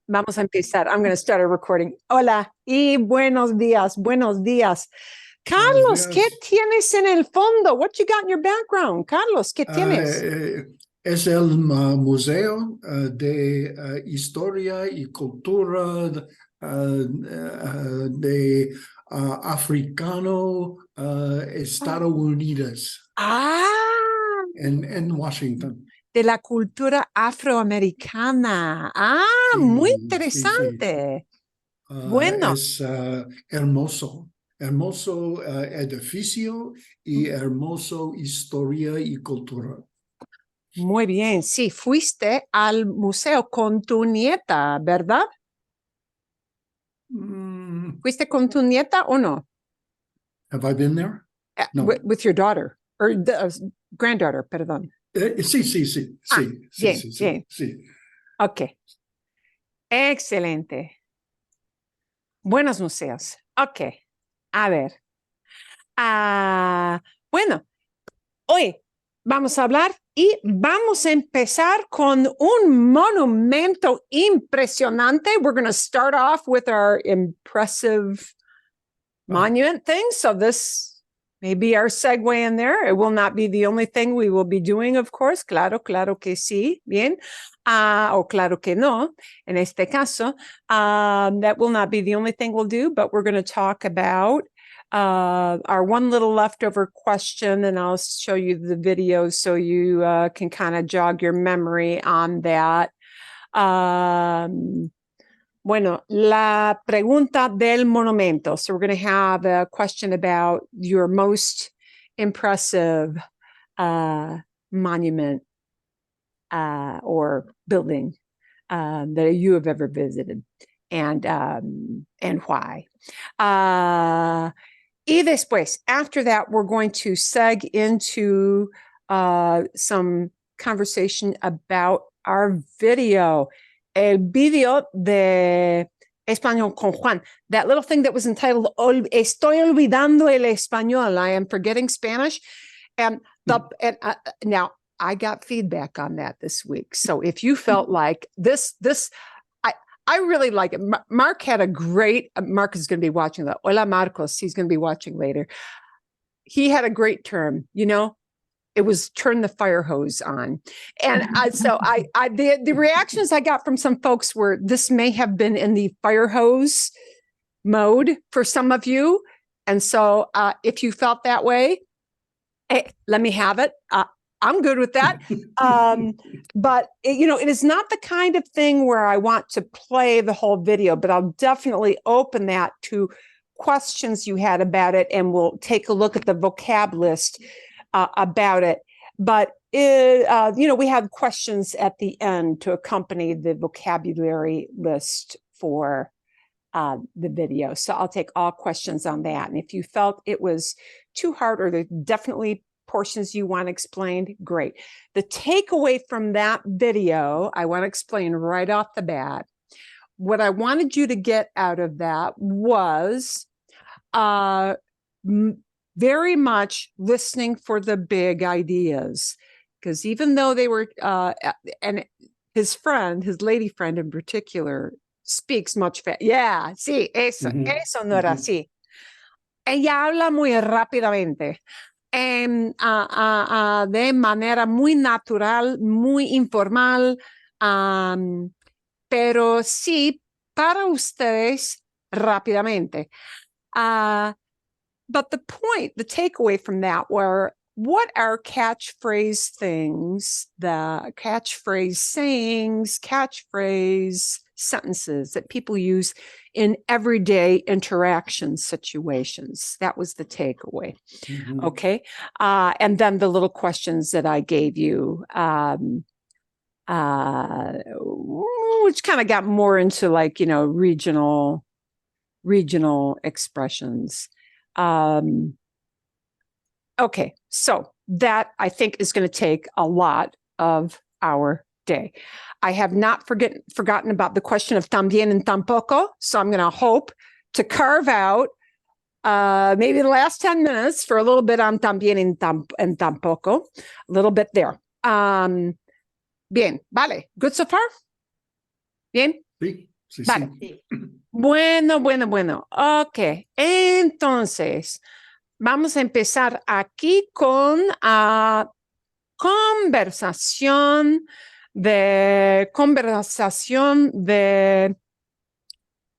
Vamos a empezar. I'm going to start a recording. Hola y buenos días, buenos días. Carlos, ¿qué tienes en el fondo? What you got in your background? Carlos, ¿qué tienes? Es el Museo de Historia y Cultura de Africano Estados Unidos en Washington. De la cultura afroamericana. Sí, Muy sí, interesante. sí. Bueno. Es hermoso edificio y hermoso historia y cultura. Muy bien, sí, fuiste al museo con tu nieta, ¿verdad? ¿Fuiste con tu nieta o no? Have I been there? No. With your daughter, or granddaughter, perdón. Sí. Bien. Ok, excelente. Buenos museos. Ok, a ver. Bueno, hoy vamos a hablar y vamos a empezar con un monumento impresionante. We're going to start off with our impressive monument thing. So this may be our segue in there. It will not be the only thing we will be doing, of course. Claro que sí. Bien. O claro que no. En este caso, that will not be the only thing we'll do, but we're going to talk about our one little leftover question, and I'll show you the video so you can kind of jog your memory on that. Bueno, la pregunta del monumento. So we're going to have a question about your most impressive monument or building that you have ever visited, and why. Y después, after that, we're going to seg into some conversation about our video. El video de Español con Juan, that little thing that was entitled Estoy olvidando el español. I am forgetting Spanish. And now I got feedback on that this week. So if you felt like this, I really like it. Mark had a great, Mark is going to be watching that. Hola, Marcos. He's going to be watching later. He had a great term, it was turn the fire hose on. And so the reactions I got from some folks were, this may have been in the fire hose mode for some of you. And so if you felt that way, hey, let me have it. I'm good with that. But it is not the kind of thing where I want to play the whole video, but I'll definitely open that to questions you had about it. And we'll take a look at the vocab list about it. But we have questions at the end to accompany the vocabulary list for the video. So I'll take all questions on that. And if you felt it was too hard, or there's definitely portions you want explained, great. The takeaway from that video, I want to explain right off the bat. What I wanted you to get out of that was very much listening for the big ideas, because even though they were, and his lady friend in particular, speaks much fast. Yeah, sí, eso no era así. Ella habla muy rápidamente, de manera muy natural, muy informal, pero sí, para ustedes, rápidamente. But the takeaway from that were, what are catchphrase things, the catchphrase sayings, catchphrase sentences that people use in everyday interaction situations? That was the takeaway. Okay. And then the little questions that I gave you, which kind of got more into regional expressions. Okay, so that I think is going to take a lot of our day. I have not forgotten about the question of también and tampoco, so I'm going to hope to carve out maybe the last 10 minutes for a little bit on también and tampoco, a little bit there. Bien, vale, good so far? Bien? Sí. Sí, Vale. sí. Bueno. Ok, entonces vamos a empezar aquí con conversación de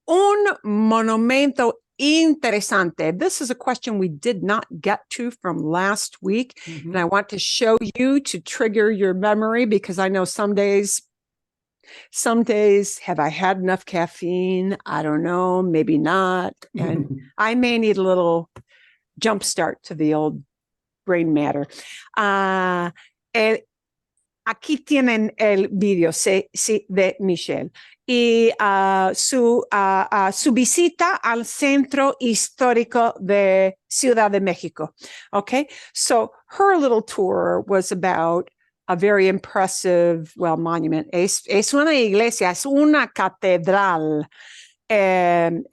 un monumento interesante. This is a question we did not get to from last week, and I want to show you to trigger your memory, because I know some days, have I had enough caffeine? I don't know, maybe not. And I may need a little jump start to the old brain matter. Aquí tienen el video de Michelle y su visita al centro histórico de Ciudad de México. Okay, so her little tour was about a very impressive, monument. Es una iglesia, es una catedral en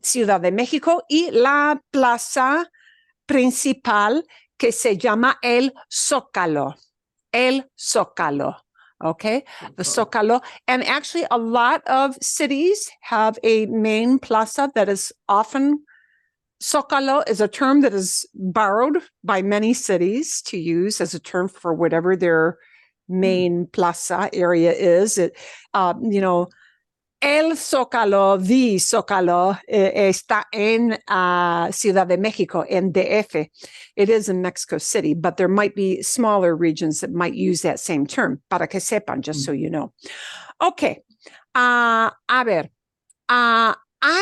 Ciudad de México, y la plaza principal que se llama el Zócalo. El Zócalo. Okay, the Zócalo. And actually, a lot of cities have a main plaza that is often, Zócalo is a term that is borrowed by many cities to use as a term for whatever their main plaza area is. El Zócalo, the Zócalo, está en Ciudad de México, en DF. It is in Mexico City, but there might be smaller regions that might use that same term, para que sepan, just so you know. Okay, a ver, hay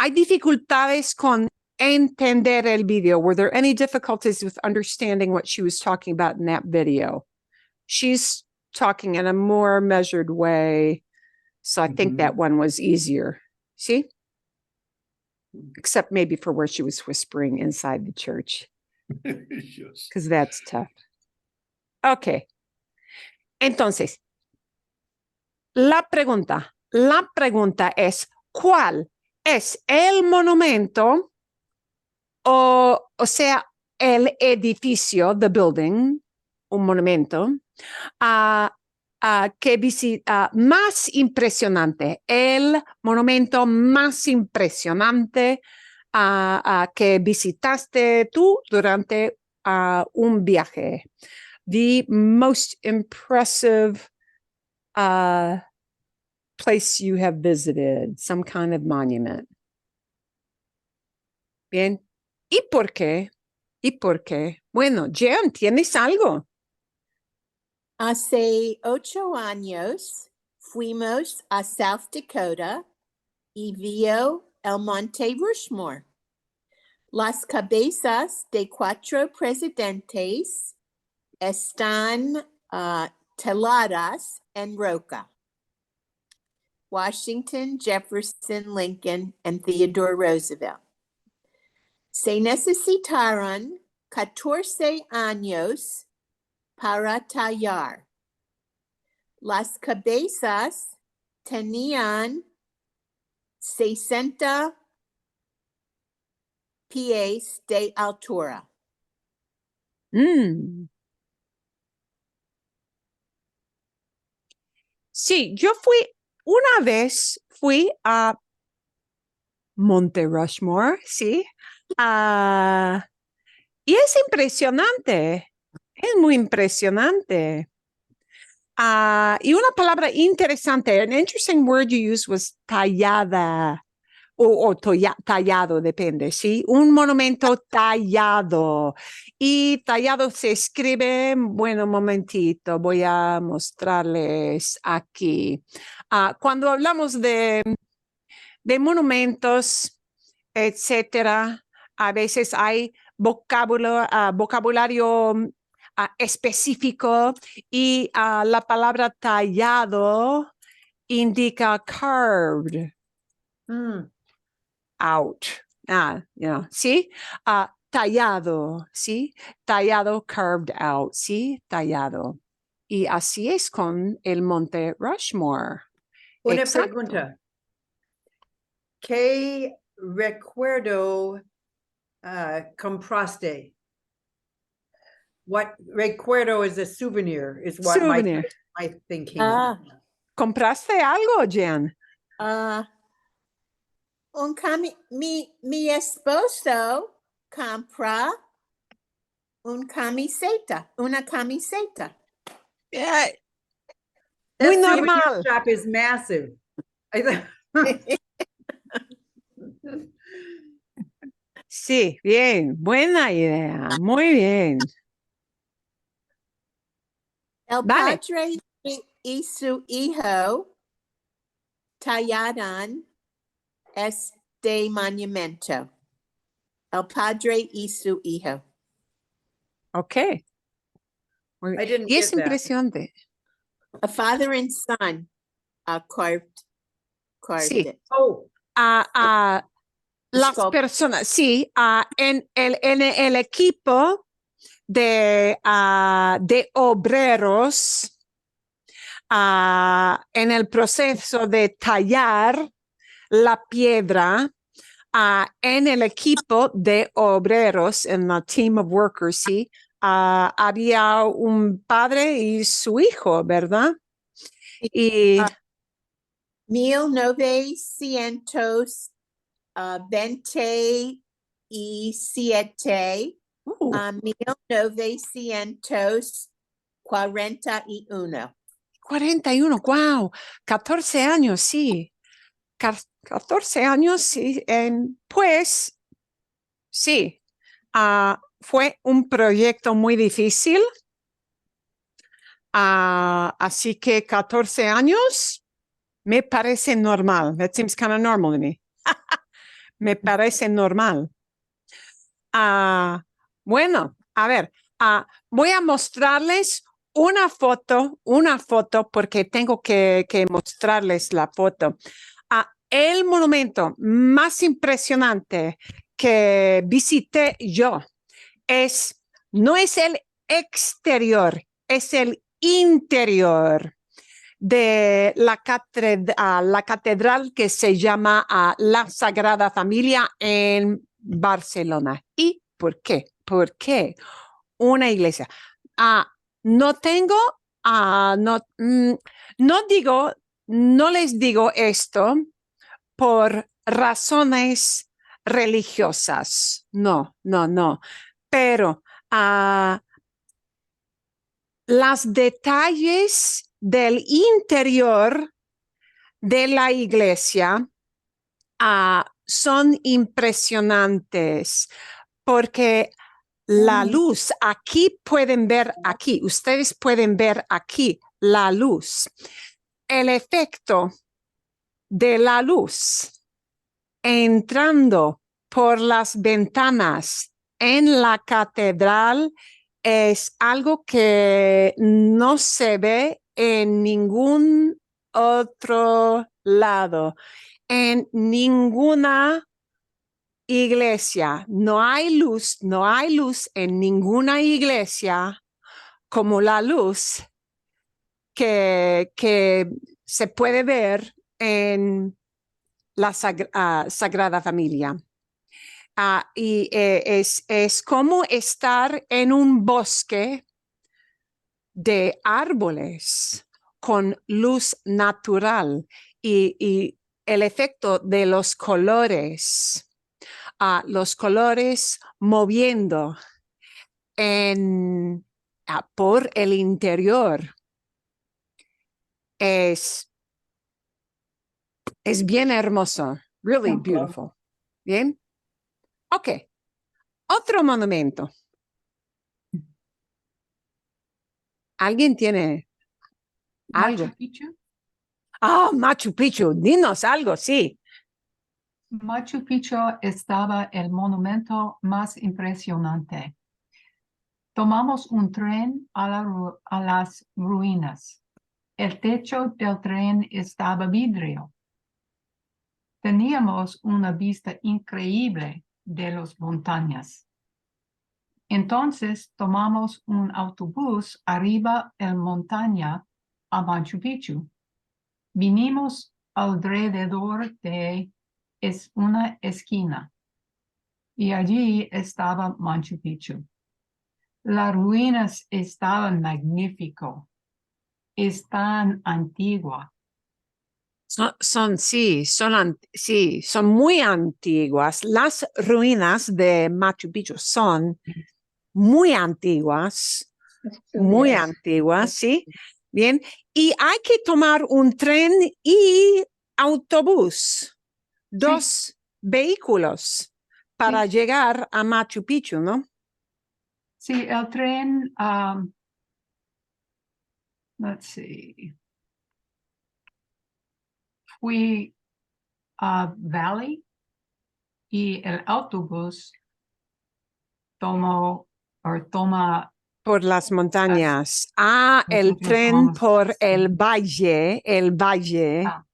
dificultades con entender el video. Were there any difficulties with understanding what she was talking about in that video? She's talking in a more measured way, so I think that one was easier. See? Except maybe for where she was whispering inside the church, Yes. because that's tough. Okay. Entonces, la pregunta es, ¿cuál es el monumento, o sea, el edificio, the building, un monumento, que más impresionante, el monumento más impresionante que visitaste tú durante un viaje? The most impressive place you have visited, some kind of monument. Bien. ¿Y por qué? Bueno, Jen, ¿tienes algo? Hace 8 años fuimos a South Dakota y vio el Monte Rushmore. Las cabezas de 4 presidentes están teladas en roca. Washington, Jefferson, Lincoln, and Theodore Roosevelt. Se necesitaron 14 años para tallar. Las cabezas tenían 60 pies de altura. Sí, una vez fui a Monte Rushmore, sí. Y es impresionante, es muy impresionante. Y una palabra interesante, an interesting word you used was tallada, o tallado, depende, ¿sí? Un monumento tallado. Y tallado se escribe, bueno, un momentito, voy a mostrarles aquí. Cuando hablamos de monumentos, etcétera, a veces hay vocabulario específico, y la palabra tallado indica carved out. ¿Sí? Tallado, ¿sí? Tallado, carved out, ¿sí? Tallado. Y así es con el Monte Rushmore. Una Exacto. pregunta. ¿Qué recuerdo compraste? what recuerdo is a souvenir, is what Souvenir. my thinking. Ah. ¿Compraste algo, Jan? Mi esposo compra una camiseta. Muy That souvenir normal. shop is massive. Sí, bien, buena idea, muy bien. El Dale. padre y su hijo tallaron este monumento. El padre y su hijo. Ok. Muy I bien. didn't Y es get that. impresionante. A father and son carved Sí. it. Oh, Las Sculpt- personas, sí, en el equipo de obreros, en el proceso de tallar la piedra, en el equipo de obreros, en la team of workers, sí, había un padre y su hijo, ¿verdad? Y 1927 a 1941. 41, wow, 14 años, sí. 14 años, sí. Pues, sí, fue un proyecto muy difícil. Así que 14 años me parece normal. That seems kind of normal to me. Me parece normal. Bueno, a ver, voy a mostrarles una foto, porque tengo que mostrarles la foto. El monumento más impresionante que visité yo no es el exterior, es el interior de la catedral que se llama La Sagrada Familia en Barcelona. ¿Y por qué? ¿Por qué una iglesia? No tengo, no les digo esto por razones religiosas. No. Pero los detalles del interior de la iglesia son impresionantes porque la luz, ustedes pueden ver aquí la luz. El efecto de la luz entrando por las ventanas en la catedral es algo que no se ve en ningún otro lado, en ninguna iglesia. No hay luz en ninguna iglesia como la luz que se puede ver en la Sagrada Familia. Y es como estar en un bosque de árboles con luz natural y el efecto de los colores moviendo por el interior es bien hermoso, really beautiful. Bien. Ok, otro monumento. ¿Alguien tiene algo? Machu Picchu. Machu Picchu, dinos algo, sí. Machu Picchu estaba el monumento más impresionante. Tomamos un tren a las ruinas. El techo del tren estaba vidrio. Teníamos una vista increíble de las montañas. Entonces tomamos un autobús arriba de la montaña a Machu Picchu. Vinimos alrededor de una esquina y allí estaba Machu Picchu. Las ruinas estaban magnífico. Están antigua. Sí, son muy antiguas. Las ruinas de Machu Picchu son muy antiguas, muy Yes. antiguas, sí. Bien, y hay que tomar un tren y autobús, dos vehículos para llegar a Machu Picchu, ¿no? Sí, el tren, let's see. Fui a Valley y el autobús toma Por las montañas. Ah, el Nosotros tren vamos, por sí. el valle. Ah.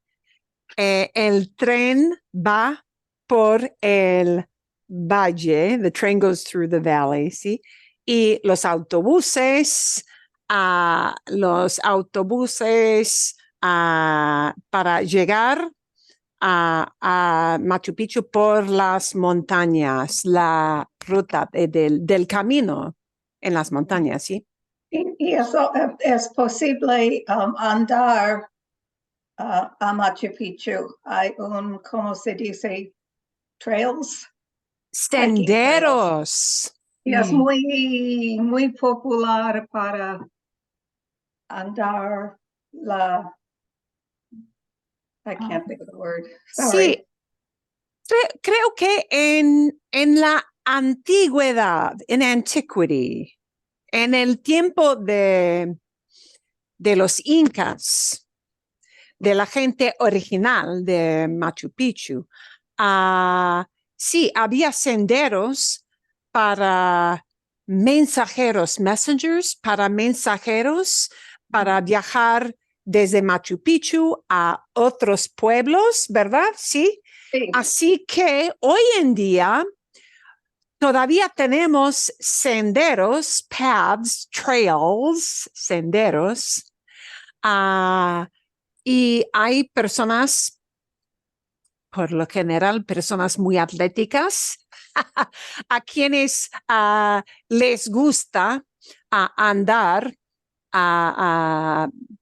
El tren va por el valle. The train goes through the valley, ¿sí? Y los autobuses, para llegar a Machu Picchu por las montañas, la ruta del camino en las montañas, ¿sí? Y eso es posible andar a Machu Picchu. Hay ¿cómo se dice? Trails. Hiking trails. Senderos. Y es Sí. muy popular para andar I can't think of the word. Sorry. Sí, creo que en la antigüedad, en antiquity, en el tiempo de los incas, de la gente original de Machu Picchu, sí, había senderos para messengers, para viajar desde Machu Picchu a otros pueblos, ¿verdad? Sí. Sí. Así que hoy en día todavía tenemos senderos, paths, trails, senderos, y hay personas, por lo general, personas muy atléticas, a quienes les gusta andar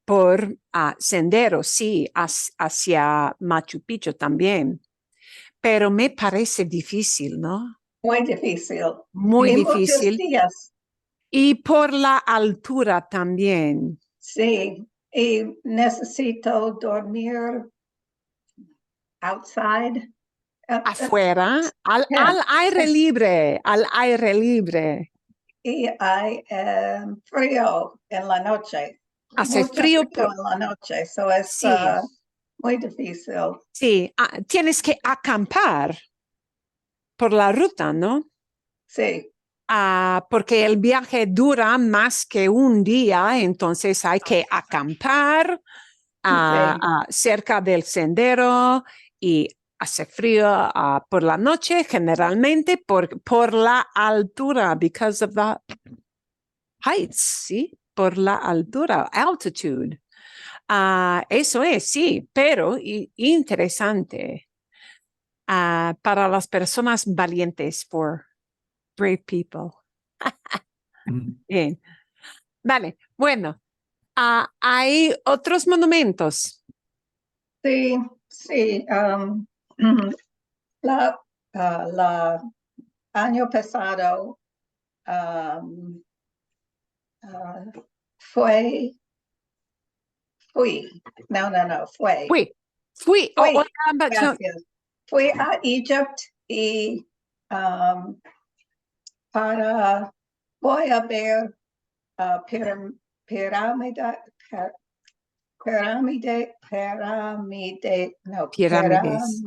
por senderos, sí, hacia Machu Picchu también. Pero me parece difícil, ¿no? Muy difícil. Muy Y muchos difícil. días. Y por la altura también. Sí. Y necesito dormir outside. Afuera, al Yeah. aire libre, al aire libre. Y hay frío en la noche. Hace Mucho frío, en la noche. Eso es sí, muy difícil. sí. Tienes que acampar por la ruta, ¿no? Sí. Porque el viaje dura más que un día, entonces hay que acampar cerca del sendero y hace frío por la noche, generalmente por la altura, because of the heights, ¿sí? Por la altura, altitude. Eso es, sí, pero interesante para las personas valientes, for brave people. Bien, vale, bueno, hay otros monumentos. Sí, sí. La año pasado fui. No, fue. Fui. Gracias. Fui a Egypt y voy a ver pirámide, Pirámides. pirámides.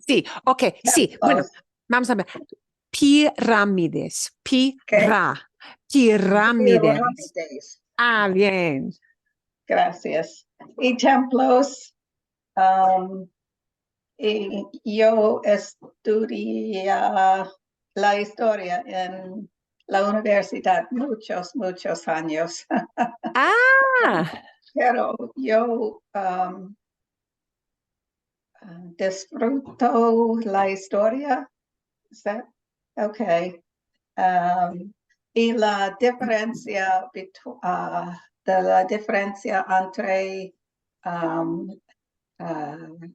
Sí, ok, sí, bueno, vamos a ver. Pirámides, pirámides. Pirámides. Bien. Gracias. Y templos. Y yo estudié la historia en la universidad muchos años. Pero yo disfruto la historia. ¿Sí? Ok. Y la diferencia de la diferencia entre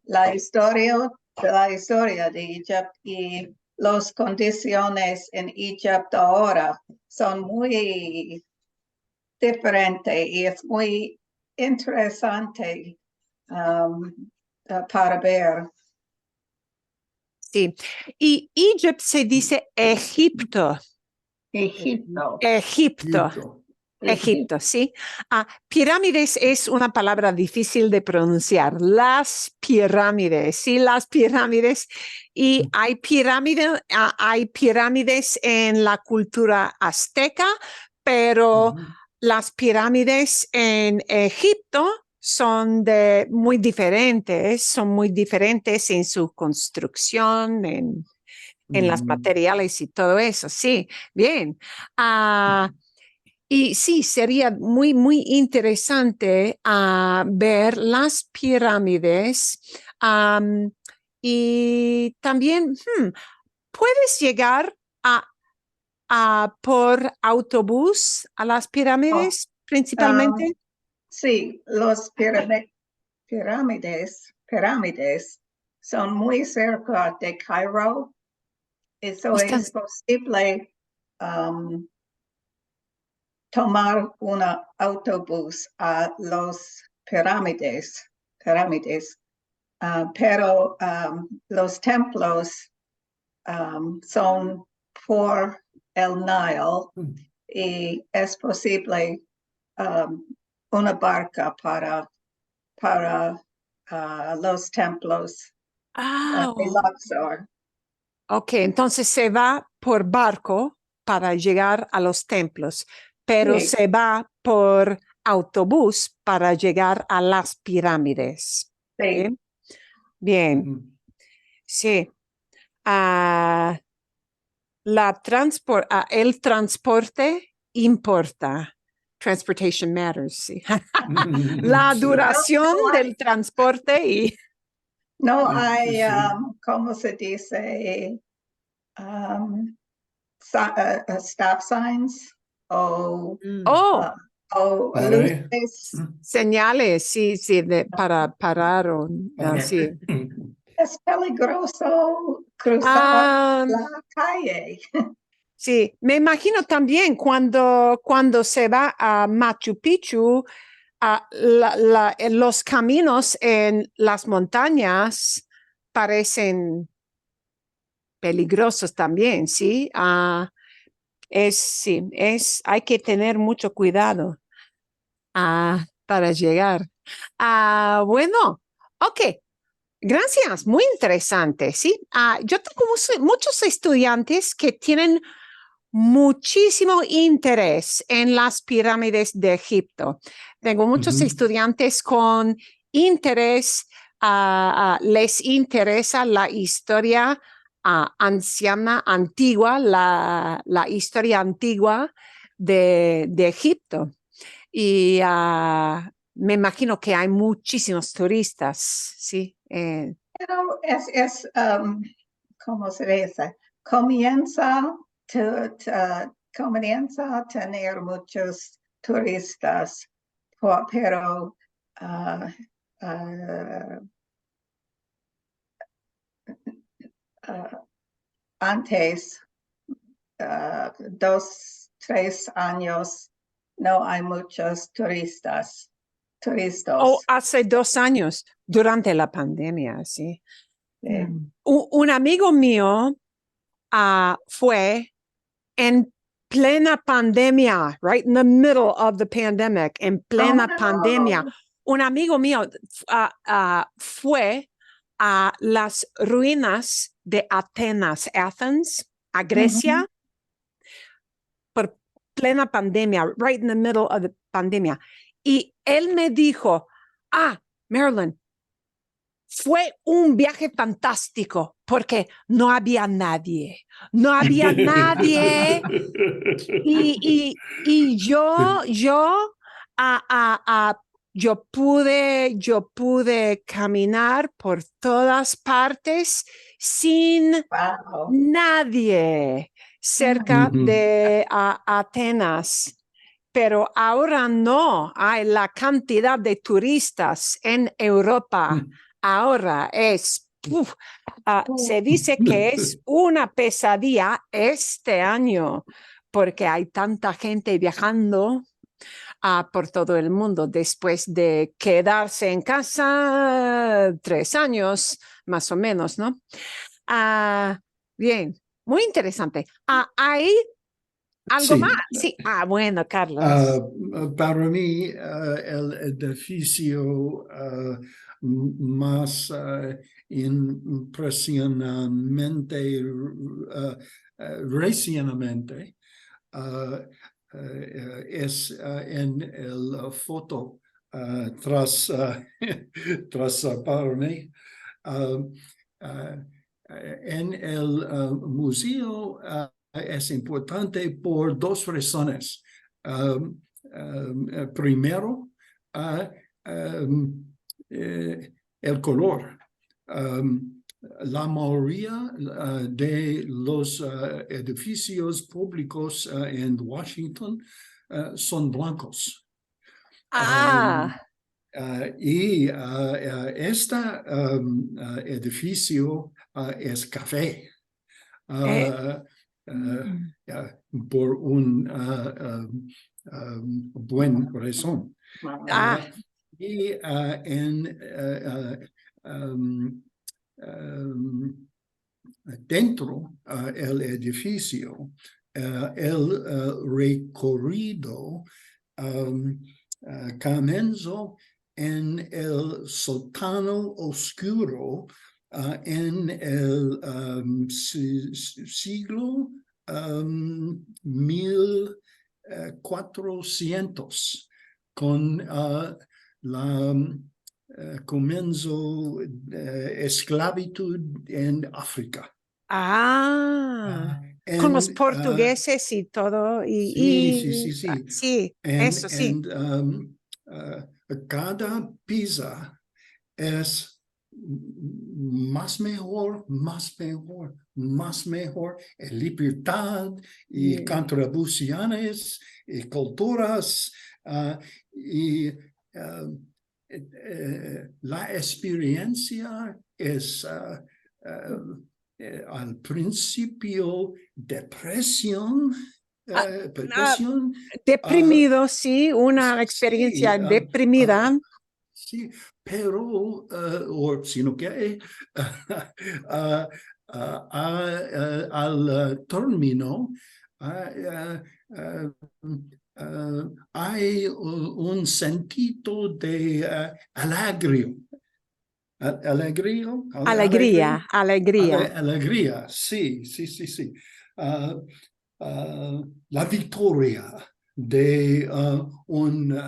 la historia de Egipto y las condiciones en Egipto ahora son muy diferentes y es muy interesante para ver. Sí. Y Egypt se dice Egipto. Egipto. Egipto. Egipto, sí. Pirámides es una palabra difícil de pronunciar. Las pirámides, sí, las pirámides. Y hay pirámides en la cultura azteca, pero las pirámides en Egipto son muy diferentes en su construcción, en las materiales y todo eso. Sí, bien. Y sí, sería muy, muy interesante ver las pirámides. Y también puedes llegar por autobús a las pirámides principalmente. Sí, los pirámides son muy cerca de Cairo. Eso es posible tomar un autobús a los pirámides, pero los templos son por el Nile y es posible una barca para los templos de Luxor. Ok, entonces se va por barco para llegar a los templos, pero Sí. se va por autobús para llegar a las pirámides. Sí. Bien, bien. Sí. El transporte importa. Transportation matters, sí. La duración del transporte y... No hay, ¿cómo se dice? Stop signs o luces. Señales, sí, para parar o sí. Es peligroso cruzar la calle. Sí, me imagino también cuando se va a Machu Picchu, los caminos en las montañas parecen peligrosos también, ¿sí? Hay que tener mucho cuidado para llegar. Bueno, ok. Gracias, muy interesante, ¿sí? Yo tengo muchos estudiantes que tienen muchísimo interés en las pirámides de Egipto. Tengo muchos estudiantes con interés, les interesa la historia anciana, antigua, la historia antigua de Egipto. Y me imagino que hay muchísimos turistas, ¿sí? Pero ¿cómo se dice? Comienza a tener muchos turistas, pero antes, 2, 3 años, no hay muchos turistas. Hace 2 años, durante la pandemia, sí. Un amigo mío fue en plena pandemia, right in the middle of the pandemic, en plena pandemia. Un amigo mío fue a las ruinas de Athens, a Grecia, por plena pandemia, right in the middle of the pandemia. Y él me dijo, Marilyn, fue un viaje fantástico porque no había nadie. Y yo pude caminar por todas partes sin nadie. cerca Ujú. de Atenas. Pero ahora no hay la cantidad de turistas en Europa. Ahora es, se dice que es una pesadilla este año porque hay tanta gente viajando por todo el mundo después de quedarse en casa 3 años, más o menos, ¿no? Bien, muy interesante. ¿Hay algo más? Sí. Sí. Bueno, Carlos. Para mí, el edificio más recientemente es en el foto tras, tras para mí. En el museo es importante por dos razones. Primero, el color. La mayoría de los edificios públicos en Washington son blancos. Y este edificio es café. Por un buen razón. Y dentro del edificio, el recorrido comenzó en el sótano oscuro en el siglo 1400 con la comienzo de esclavitud en África. Con los portugueses y todo. Sí. Sí, eso sí. Cada piso es más mejor, libertad y contribuciones y culturas y la experiencia es al principio depresión. Deprimido, sí, una experiencia deprimida. Sí, pero, o sino que al término hay un sentido de alegría. Alegría, sí. La victoria de un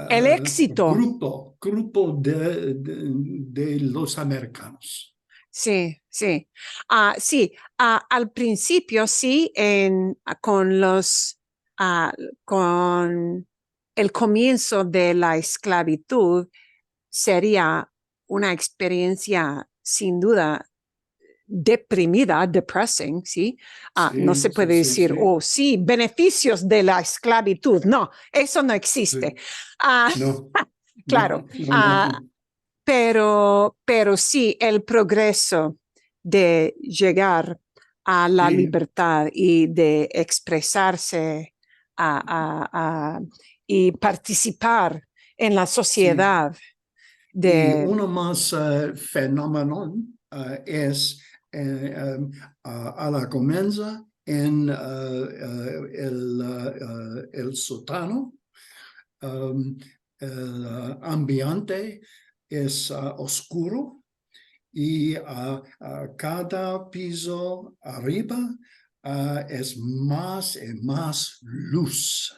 el éxito. grupo de los americanos. Sí. Al principio sí, con el comienzo de la esclavitud sería una experiencia sin duda deprimida, depressing, ¿sí? No se puede decir, sí, beneficios de la esclavitud. No, eso no existe. No. Claro. No. Pero sí, el progreso de llegar a la libertad y de expresarse y participar en la sociedad. Y uno más fenómeno es a la comienza en el sótano. El ambiente es oscuro y cada piso arriba es más y más luz.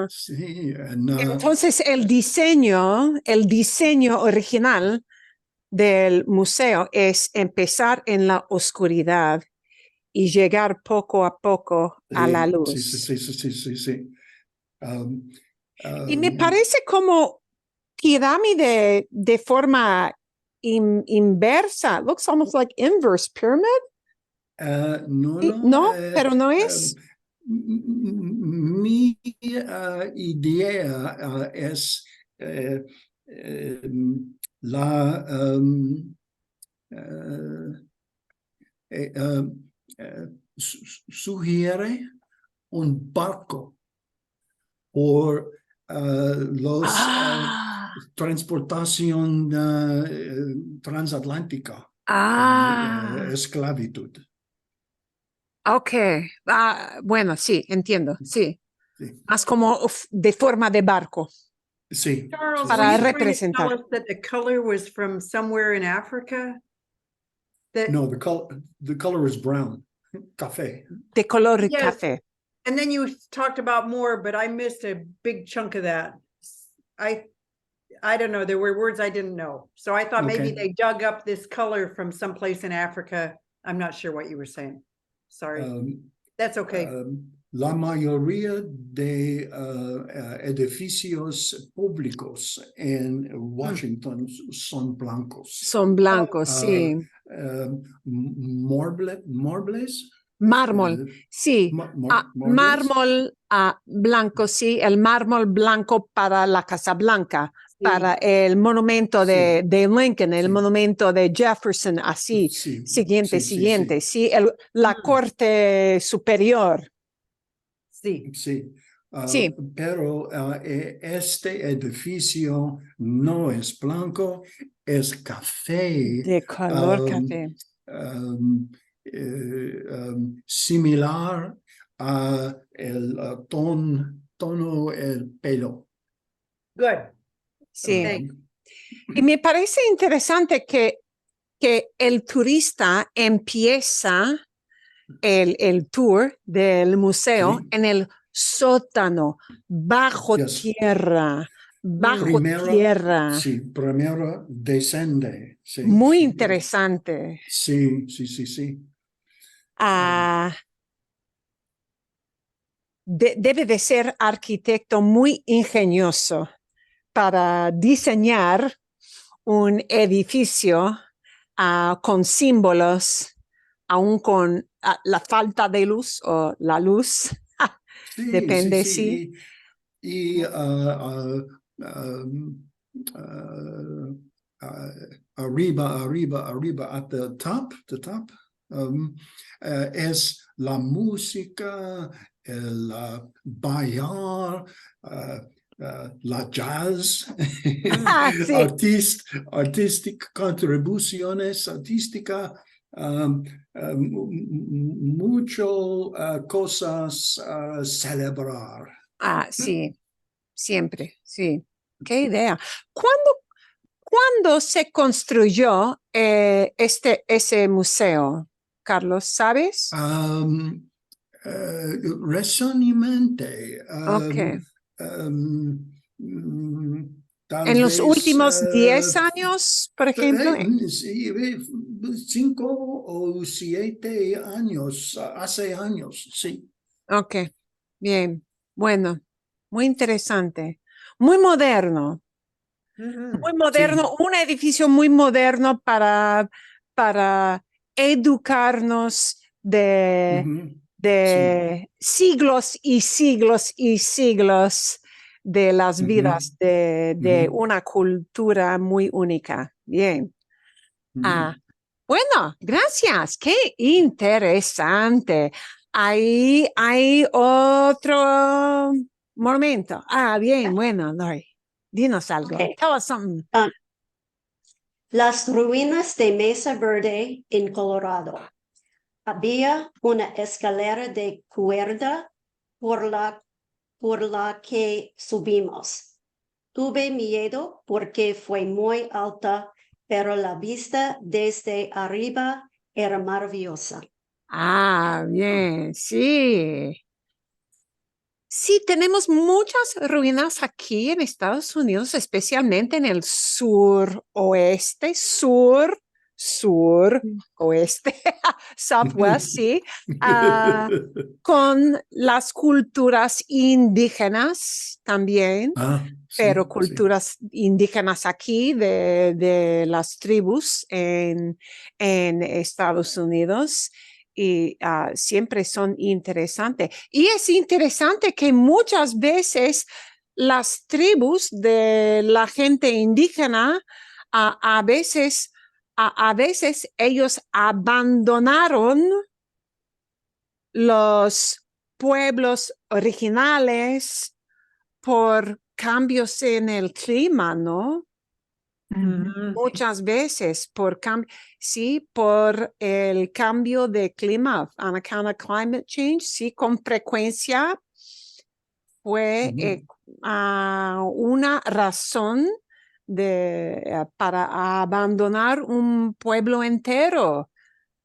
Sí, Entonces el diseño original del museo es empezar en la oscuridad y llegar poco a poco a la luz. Sí. Y me parece como pirámide de forma inversa. Looks almost like inverse pyramid. No, Y- no. no, pero no es. Mi idea es la sugiere un barco por los Ah, transportación transatlántica, ah, esclavitud. ok. Ah, bueno, sí, entiendo, sí. Sí, Más como de forma de barco. sí, Charles, sí, Para were sí, you sí. trying to tell representar. us that the color was from somewhere in Africa? That, No, the color is brown, café. De color Yes. café. and then you talked about more, but I missed a big chunk of that. I don't know, there were words I didn't know. So I thought maybe Okay. they dug up this color from someplace in Africa. I'm not sure what you were saying. Sorry, that's okay. La mayoría de edificios públicos en Washington son blancos. Son blancos, sí. Marbles. Mármol, sí. Marbles. Mármol blanco, sí. El mármol blanco para la Casa Blanca, Sí. para el monumento de Lincoln, el Sí. monumento de Jefferson, así. Sí, Siguiente, sí, sí, siguiente, sí. sí. La Corte Superior. Sí. Sí, Sí. pero este edificio no es blanco, es café. De color um, café. Similar a el tono el pelo. Good. Sí. Thanks. Y me parece interesante que el turista empieza el tour del museo Sí. en el sótano, bajo Yes. tierra, bajo Primero, tierra. sí, primero descende. Sí, Muy sí, interesante. sí, sí, sí, sí. Ah, debe de ser arquitecto muy ingenioso para diseñar un edificio con símbolos, aún con la falta de luz o la luz. Sí, Depende, sí, sí. sí. Y arriba, at the top, es la música, el bailar, la jazz, Sí. artística, contribuciones artísticas, mucho cosas celebrar. Sí, siempre, sí. Qué idea. ¿Cuándo se construyó ese museo, Carlos? ¿Sabes? Recientemente, Ok. tal En los vez últimos 10 años, por ejemplo. sí, 5 o 7 años, hace años, sí. Ok, bien. Bueno, muy interesante. Muy moderno. Muy moderno, Sí. un edificio muy moderno para educarnos Ujú, sí. de siglos y siglos y siglos de las Ujú, vidas de ujú, una cultura muy única. Bien. ujú. Bueno, gracias. Qué interesante. Ahí hay otro momento. Bien, bueno, Lori, dinos algo. Okay. Tell us something. Las ruinas de Mesa Verde en Colorado. Había una escalera de cuerda por la que subimos. Tuve miedo porque fue muy alta, pero la vista desde arriba era maravillosa. Bien, sí. Sí, tenemos muchas ruinas aquí en Estados Unidos, especialmente en el suroeste, oeste, southwest, sí, con las culturas indígenas también, pero Sí, sí. culturas indígenas aquí de las tribus en Estados Unidos. y siempre son interesantes. Y es interesante que muchas veces las tribus de la gente indígena, a veces ellos abandonaron los pueblos originales por cambios en el clima, ¿no? Mhm. Muchas veces por sí, por el cambio de clima, on account of climate change, sí, con frecuencia fue una razón para abandonar un pueblo entero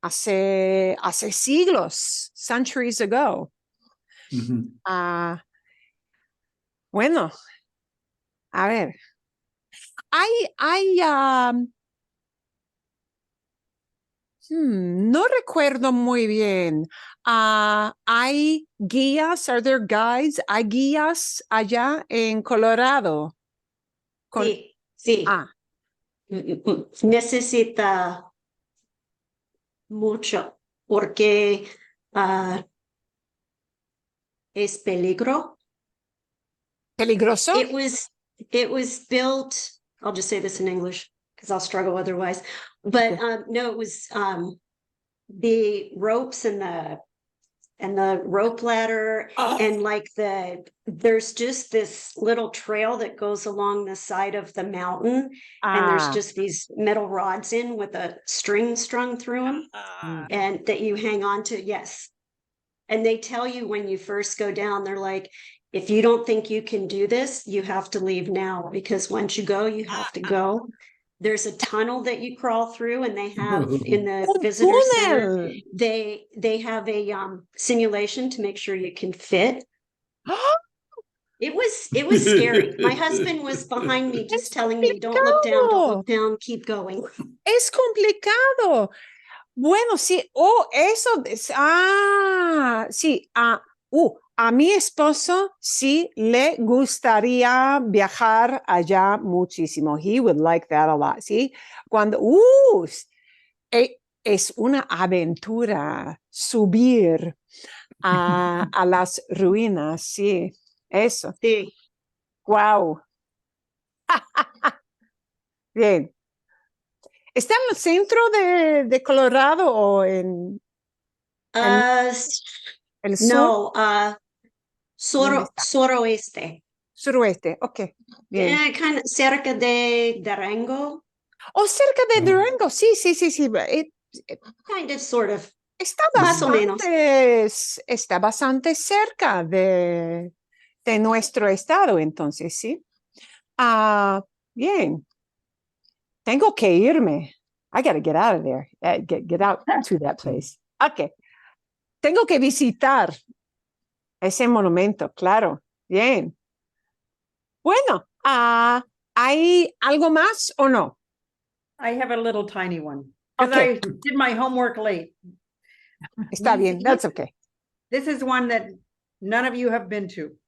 hace siglos, centuries ago. Bueno, a ver, no recuerdo muy bien. ¿Hay guías? Are there guides? ¿Hay guías allá en Colorado? Sí, sí. Necesita mucho porque es peligro. ¿Peligroso? It was built, I'll just say this in English because I'll struggle otherwise. But Okay. no, it was the ropes and the rope ladder and like there's just this little trail that goes along the side of the mountain and there's just these metal rods in with a string strung through them and that you hang on to. Yes. And they tell you when you first go down, they're like, if you don't think you can do this, you have to leave now because once you go, you have to go. There's a tunnel that you crawl through and they have in the visitor center, they have a simulation to make sure you can fit. It was scary. My husband was behind me just telling me, don't look down, keep going. Es complicado. Bueno, sí, eso, sí, a mi esposo sí le gustaría viajar allá muchísimo. He would like that a lot, sí. Cuando, es una aventura subir a las ruinas, sí, eso. Sí. Wow. Bien. ¿Está en el centro de Colorado o en el sur? No, ¿Dónde está? suroeste. Suroeste, ok. Bien. Kind of cerca de Durango. Oh, cerca de Durango, sí, sí, sí, sí. Kind of, sort of. Está Más o menos. está bastante cerca de nuestro estado, entonces, sí. Bien. Tengo que irme. I gotta get out of there. Get out to that place. Ok. Tengo que visitar ese monumento, claro. Bien. Bueno, ¿hay algo más o no? I have a little tiny one because Okay. I did my homework late. Está bien. That's okay. This is one that none of you have been to.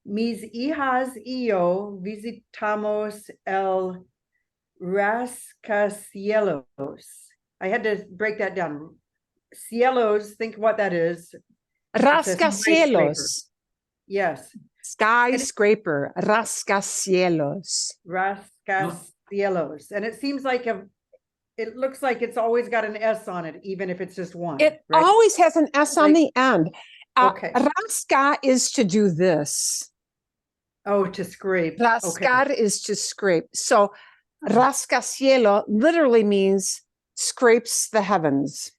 Mis hijas y yo visitamos el rascacielos. I had to break that down. Cielos, think what that is. Rascacielos. Yes. Skyscraper. Rascacielos. Rascacielos. And it seems like it looks like it's always got an S on it, even if it's just one. It right? always has an S on the end. Okay. Rasca is to do this. Oh, to scrape. Rascar is to scrape. So rascacielo literally means scrapes the heavens.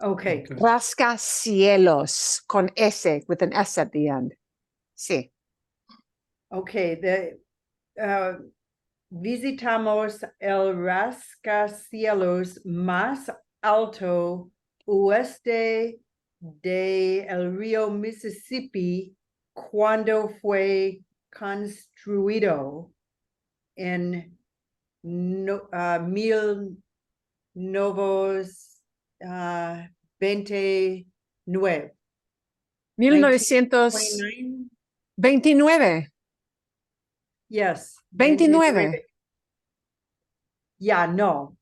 Okay. Rascacielos con S, with an S at the end. Sí. Okay. Visitamos el rascacielos más alto oeste de el río Mississippi cuando fue construido en 1929. 1929. Yes. 29. Yeah, no.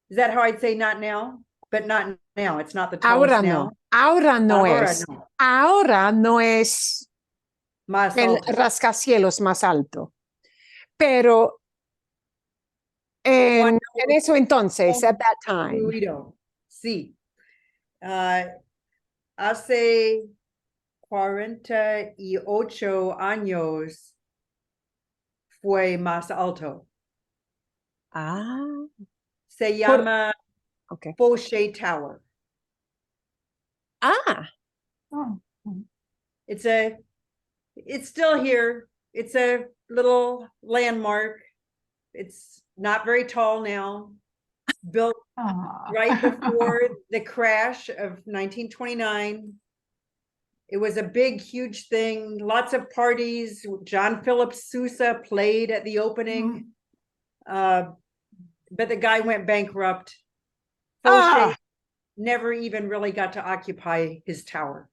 Is that how I'd say not now? But not now. It's not the tallest Ahora now. no. Ahora no Ahora es. no. Ahora no es Más el alto. rascacielos más alto. Pero en eso entonces, at that time. Construido. Sí. Hace 48 años fue más alto. Ah, Se llama okay. Fauché Tower. Ah, Oh, It's still here. It's a little landmark. It's not very tall now. Built ah. right before the crash of 1929. It was a big, huge thing. Lots of parties. John Philip Sousa played at the opening. But the guy went bankrupt. Fauché never even really got to occupy his tower.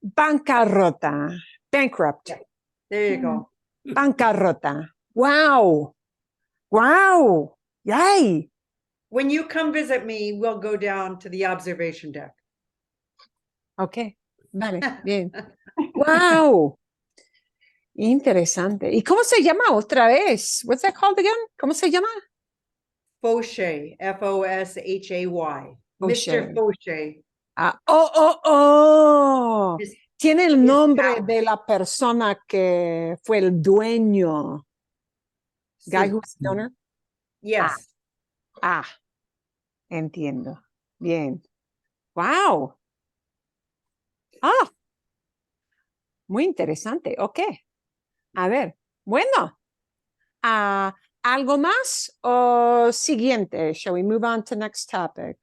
bancarrota. Bankrupt. There you go. Bancarrota. Wow. Wow. Yay. When you come visit me, we'll go down to the observation deck. Okay. Vale. Bien. Wow. Interesante. ¿Y cómo se llama otra vez? What's that called again? ¿Cómo se llama? Fauché, Foshay. Mr. Fauché. Ah, oh. His- Tiene el his nombre tower. de la persona que fue el dueño. Guy Sí. who was the owner. Yes. Ah, entiendo. Bien. Wow. Ah, muy interesante. Ok. A ver, bueno. ¿Algo más o siguiente? Shall we move on to next topic?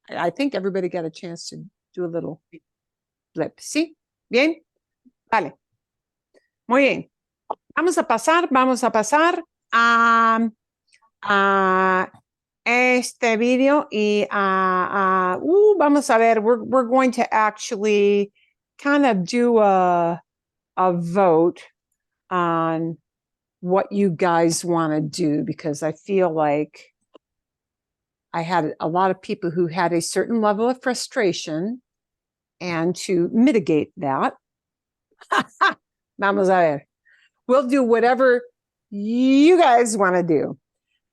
I think everybody got a chance to do a little blip. ¿Sí? ¿Bien? Vale. Muy bien. Vamos a pasar a este video y vamos a ver, we're going to actually kind of do a vote on what you guys want to do, because I feel like I had a lot of people who had a certain level of frustration, and to mitigate that, vamos a ver, we'll do whatever you guys want to do.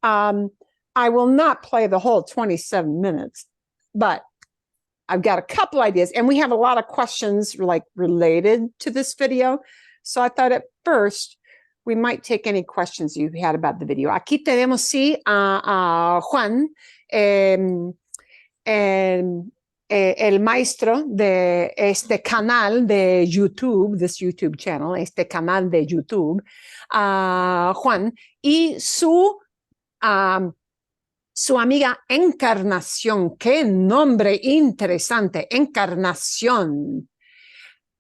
I will not play the whole 27 minutes, but I've got a couple ideas, and we have a lot of questions like related to this video. So I thought at first we might take any questions you had about the video. Aquí tenemos sí a Juan, el maestro de este canal de YouTube, this YouTube channel, este canal de YouTube, Juan, y su amiga Encarnación. Qué nombre interesante, Encarnación.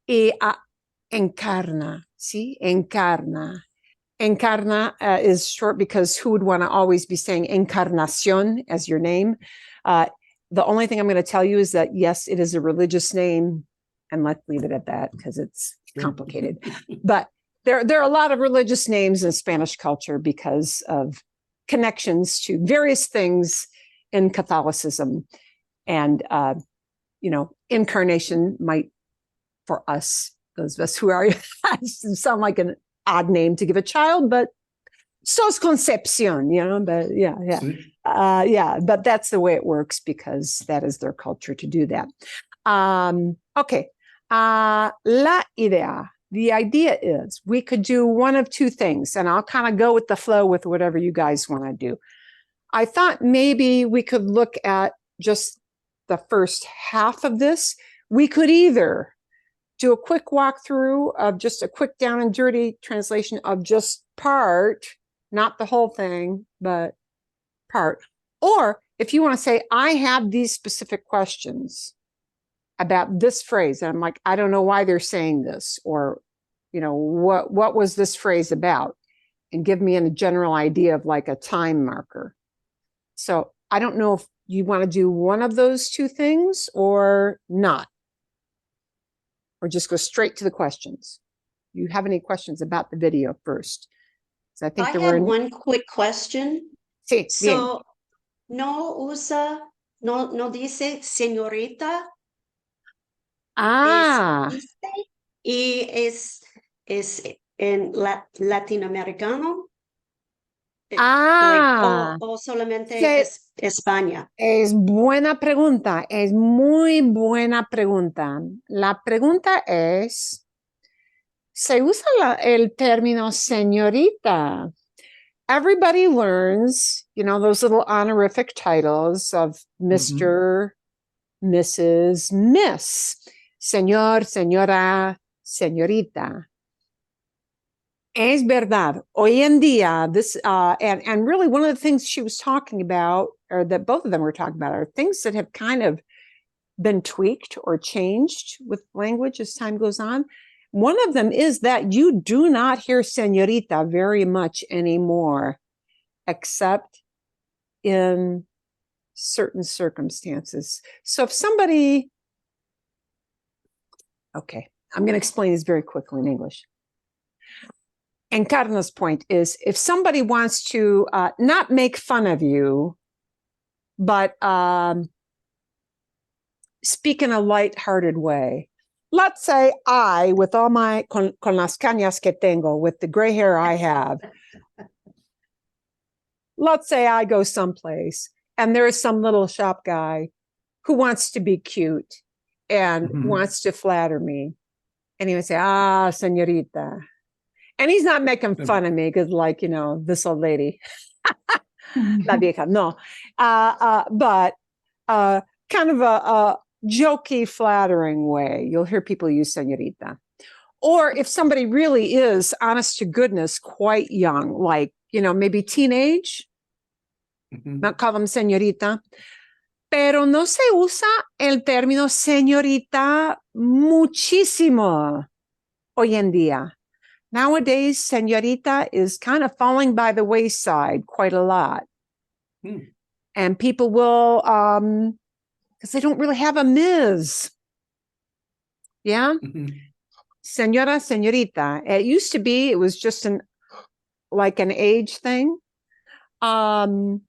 Y Encarna, ¿sí? Encarna. Encarna is short because who would want to always be saying Encarnación as your name? The only thing I'm going to tell you is that, yes, it is a religious name, and let's leave it at that because it's complicated. But there are a lot of religious names in Spanish culture because of connections to various things in Catholicism. And, incarnation might, for us, those of us who are, sound like an odd name to give a child, but sos concepción, but but that's the way it works because that is their culture to do that. Okay. La idea. The idea is we could do one of two things, and I'll kind of go with the flow with whatever you guys want to do. I thought maybe we could look at just the first half of this. We could either do a quick walkthrough of just a quick down and dirty translation of just part, not the whole thing, but part. Or if you want to say, I have these specific questions about this phrase, and I'm like, I don't know why they're saying this, or, what was this phrase about? And give me a general idea of like a time marker. So I don't know if you want to do one of those two things or not, or just go straight to the questions. You have any questions about the video first? So I think I have one quick question. Sí, bien. So, no usa no dice señorita, Ah, dice, y es en latinoamericano, like, ah, o solamente se- es España. es buena pregunta, es muy buena pregunta. La pregunta es, ¿se usa el término señorita? Everybody learns, those little honorific titles of Mr., Mrs., Miss, señor, señora, señorita. Es verdad. Hoy en día, and really one of the things she was talking about, or that both of them were talking about, are things that have kind of been tweaked or changed with language as time goes on. One of them is that you do not hear señorita very much anymore, except in certain circumstances. So if somebody, okay, I'm going to explain this very quickly in English. And Carna's point is, if somebody wants to not make fun of you, but speak in a lighthearted way. Let's say I, with all my, con las cañas que tengo, with the gray hair I have, let's say I go someplace and there's some little shop guy who wants to be cute and wants to flatter me. And he would say, señorita. And he's not making fun of me because, like, this old lady, la vieja, no. But kind of a jokey, flattering way. You'll hear people use señorita. Or if somebody really is, honest to goodness, quite young, like, maybe teenage, not call them señorita. Pero no se usa el término señorita muchísimo hoy en día. Nowadays, señorita is kind of falling by the wayside quite a lot. And people will, because they don't really have a Ms. Yeah? Señora, señorita. It used to be, it was just like an age thing. And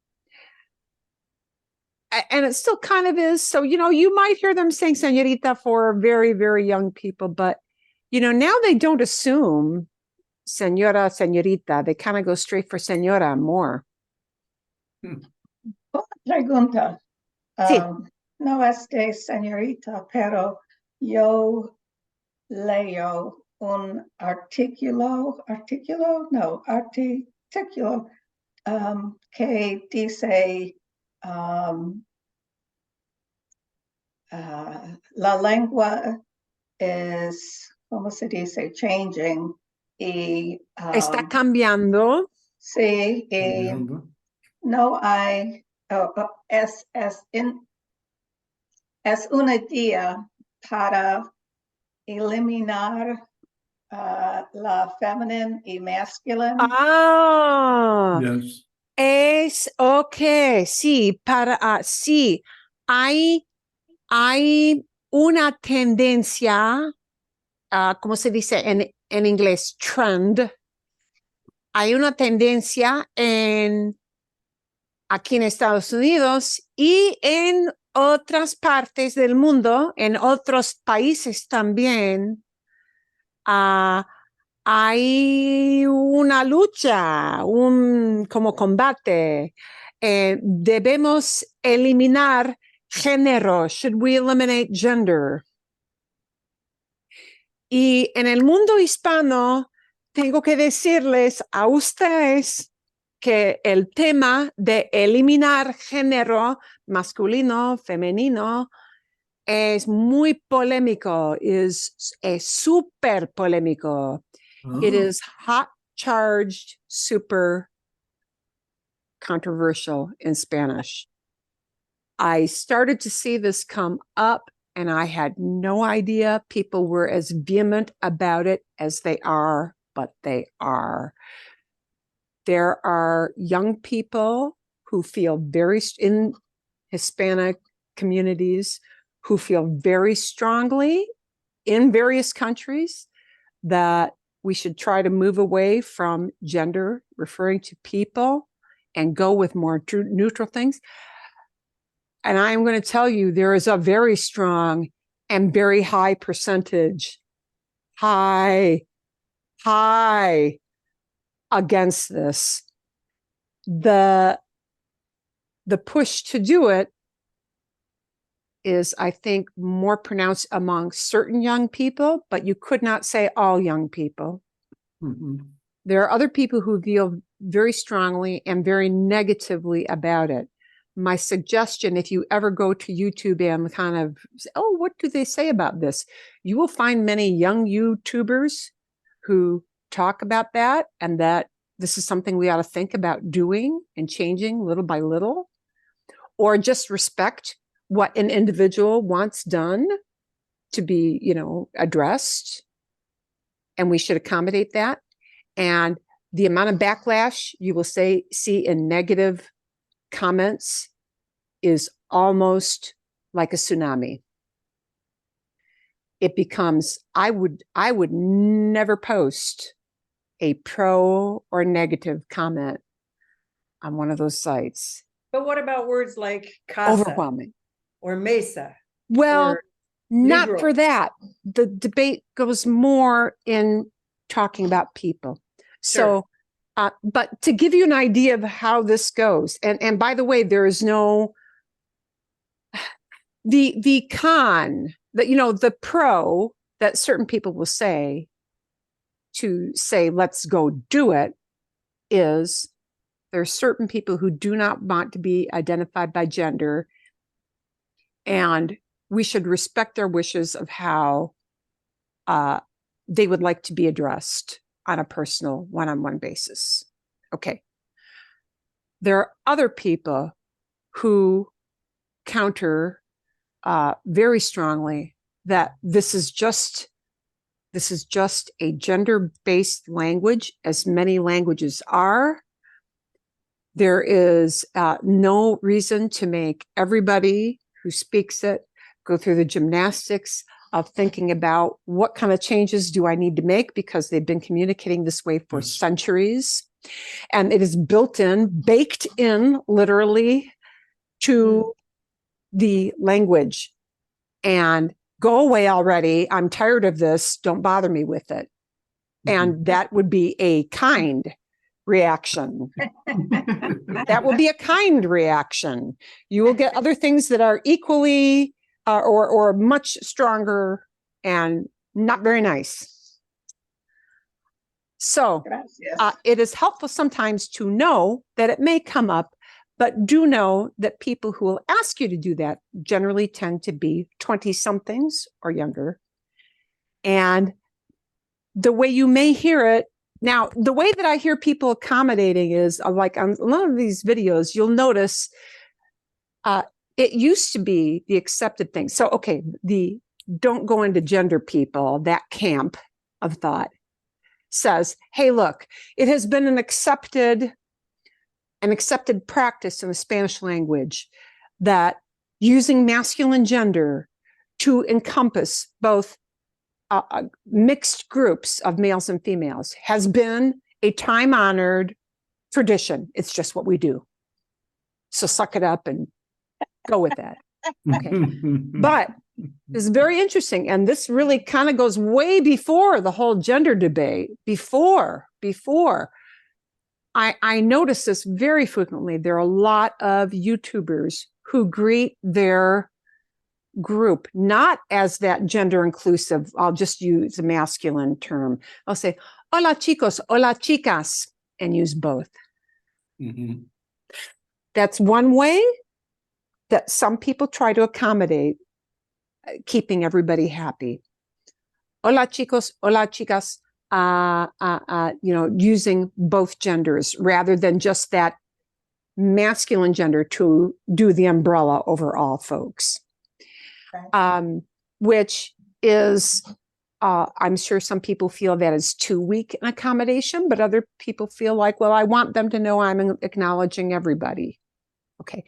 it still kind of is. So, you might hear them saying señorita for very, very young people, but, now they don't assume señora, señorita. They kind of go straight for señora more. Pregunta. Sí. No es de señorita, pero yo leo un artículo que dice la lengua es, ¿cómo se dice? Changing. Y, Está cambiando. sí, no hay, es una idea para eliminar la femenina y masculina. Yes. Es okay, sí, sí, hay una tendencia, ¿cómo se dice en inglés? Trend. Hay una tendencia aquí en Estados Unidos y en otras partes del mundo, en otros países también, hay una lucha, como combate. Debemos eliminar género. Should we eliminate gender? Y en el mundo hispano, tengo que decirles a ustedes que el tema de eliminar género masculino, femenino, es muy polémico, es súper polémico. It is hot, charged, super controversial in Spanish. I started to see this come up and I had no idea people were as vehement about it as they are, but they are. There are young people who feel in Hispanic communities who feel very strongly in various countries that we should try to move away from gender referring to people and go with more neutral things. And I'm going to tell you, there is a very strong and very high percentage, high against this. The push to do it is, I think, more pronounced among certain young people, but you could not say all young people. There are other people who feel very strongly and very negatively about it. My suggestion, if you ever go to YouTube and kind of, oh, what do they say about this? You will find many young YouTubers who talk about that, and that this is something we ought to think about doing and changing little by little, or just respect what an individual wants done to be, addressed. And we should accommodate that. And the amount of backlash you will see in negative comments is almost like a tsunami. It becomes, I would never post a pro or negative comment on one of those sites. But what about words like casa Overwhelming. or mesa? Well, or not Negro? for that. The debate goes more in talking about people. So, but to give you an idea of how this goes, and by the way, there is no, the con, that, the pro that certain people will say to say, let's go do it, is there are certain people who do not want to be identified by gender, and we should respect their wishes of how they would like to be addressed on a personal one-on-one basis. Okay. There are other people who counter very strongly that this is just a gender-based language, as many languages are. There is no reason to make everybody who speaks it go through the gymnastics of thinking about what kind of changes do I need to make, because they've been communicating this way for centuries. And it is baked in literally to the language. And go away already. I'm tired of this. Don't bother me with it. And that would be a kind reaction. That will be a kind reaction. You will get other things that are equally or much stronger and not very nice. So it is helpful sometimes to know that it may come up, but do know that people who will ask you to do that generally tend to be 20-somethings or younger. And the way you may hear it, now, the way that I hear people accommodating is like on a lot of these videos, you'll notice it used to be the accepted thing. So, okay, the don't go into gender people, that camp of thought says, hey, look, it has been an accepted practice in the Spanish language that using masculine gender to encompass both mixed groups of males and females has been a time-honored tradition. It's just what we do. So suck it up and go with that. Okay. But it's very interesting. And this really kind of goes way before the whole gender debate. Before I notice this very frequently. There are a lot of YouTubers who greet their group not as that gender inclusive. I'll just use a masculine term. I'll say, hola chicos, hola chicas, and use both. That's one way that some people try to accommodate, keeping everybody happy. Hola chicos, hola chicas, using both genders rather than just that masculine gender to do the umbrella over all folks. Which is, I'm sure some people feel that is too weak an accommodation, but other people feel like, well, I want them to know I'm acknowledging everybody. Okay.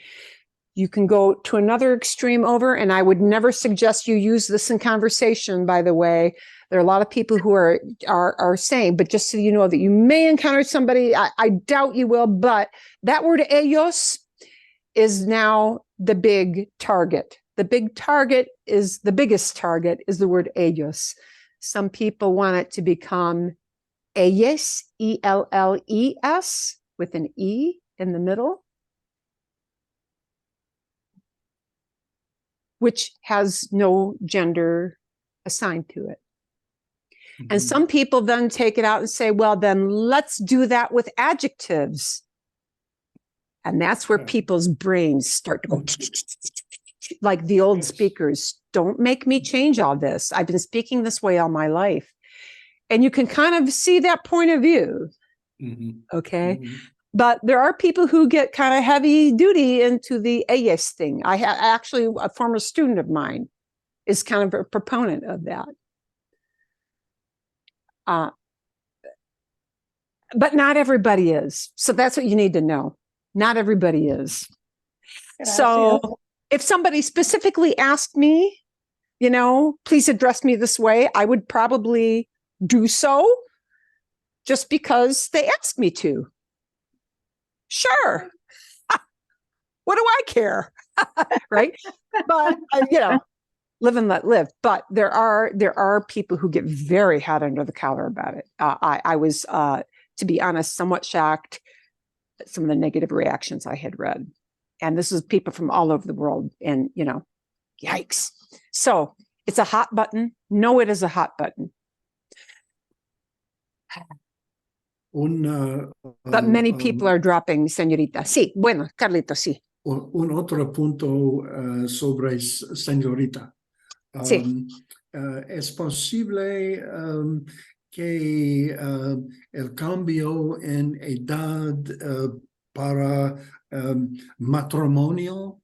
You can go to another extreme over, and I would never suggest you use this in conversation, by the way. There are a lot of people who are saying, but just so you know that you may encounter somebody, I doubt you will, but that word ellos is now the big target. The big target is the biggest target is the word ellos. Some people want it to become ellas, E-L-L-E-S, with an E in the middle, which has no gender assigned to it. And some people then take it out and say, well, then let's do that with adjectives. And that's where people's brains start to go like the old speakers. Don't make me change all this. I've been speaking this way all my life. And you can kind of see that point of view. Okay. But there are people who get kind of heavy duty into the ellas thing. I have actually a former student of mine is kind of a proponent of that. But not everybody is. So that's what you need to know. Not everybody is. So if somebody specifically asked me, you know, please address me this way, I would probably do so just because they asked me to. Sure. What do I care? Right? But, you know, live and let live. But there are people who get very hot under the collar about it. I was, to be honest, somewhat shocked at some of the negative reactions I had read. And this is people from all over the world. And, you know, yikes. So it's a hot button. No, it is a hot button. But many people are dropping, señorita. Sí, bueno, Carlitos, sí. Un otro punto sobre señorita. Sí. Es posible que el cambio en edad para matrimonio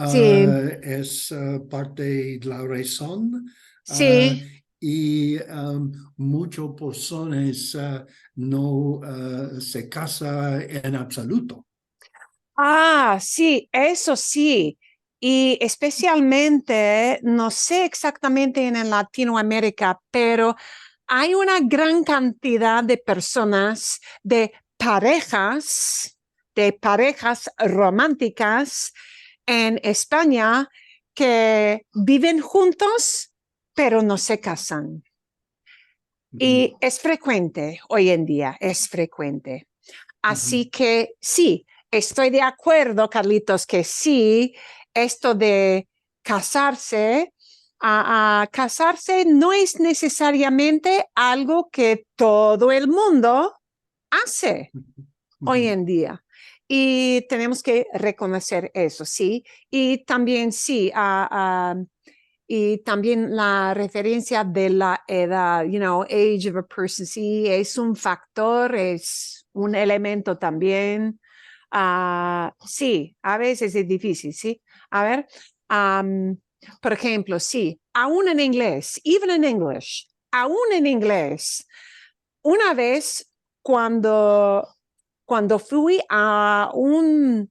Sí. es parte de la razón. Sí. Y muchas personas no se casan en absoluto. Ah, sí, eso sí. Y especialmente, no sé exactamente en Latinoamérica, pero hay una gran cantidad de personas, de parejas románticas en España que viven juntos, pero no se casan. Y es frecuente hoy en día, es frecuente. Así que sí, estoy de acuerdo, Carlitos, que sí, esto de casarse, casarse no es necesariamente algo que todo el mundo hace hoy en día. Y tenemos que reconocer eso, sí. Y también sí, y también la referencia de la edad, you know, age of a person, sí, es un factor, es un elemento también. Sí, a veces es difícil, sí. A ver, por ejemplo, sí, aún en inglés, even in English, aún en inglés, una vez cuando fui a una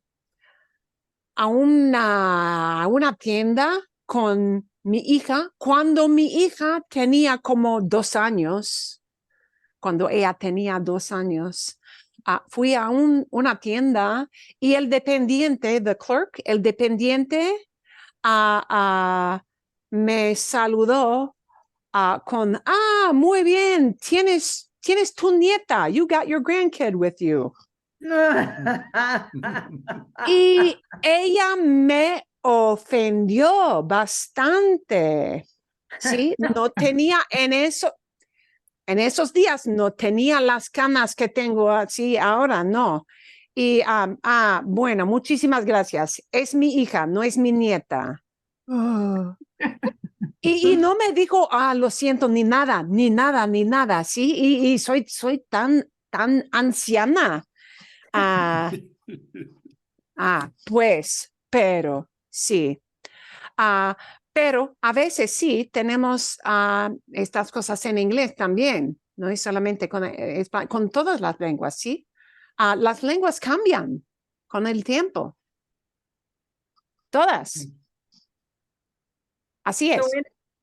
tienda con mi hija, cuando mi hija tenía como 2 años, cuando ella tenía 2 años, fui a una tienda y el dependiente, the clerk, el dependiente me saludó con, muy bien, tienes tu nieta, you got your grandkid with you. Y ella me ofendió bastante. Sí, no tenía en esos días no tenía las canas que tengo así ahora, no. Y, bueno, muchísimas gracias. Es mi hija, no es mi nieta. Y no me dijo, lo siento, ni nada, sí. Y soy tan anciana. Pues, pero sí. Pero a veces sí tenemos estas cosas en inglés también, no es solamente con todas las lenguas, ¿sí? Las lenguas cambian con el tiempo. Todas. Así es. So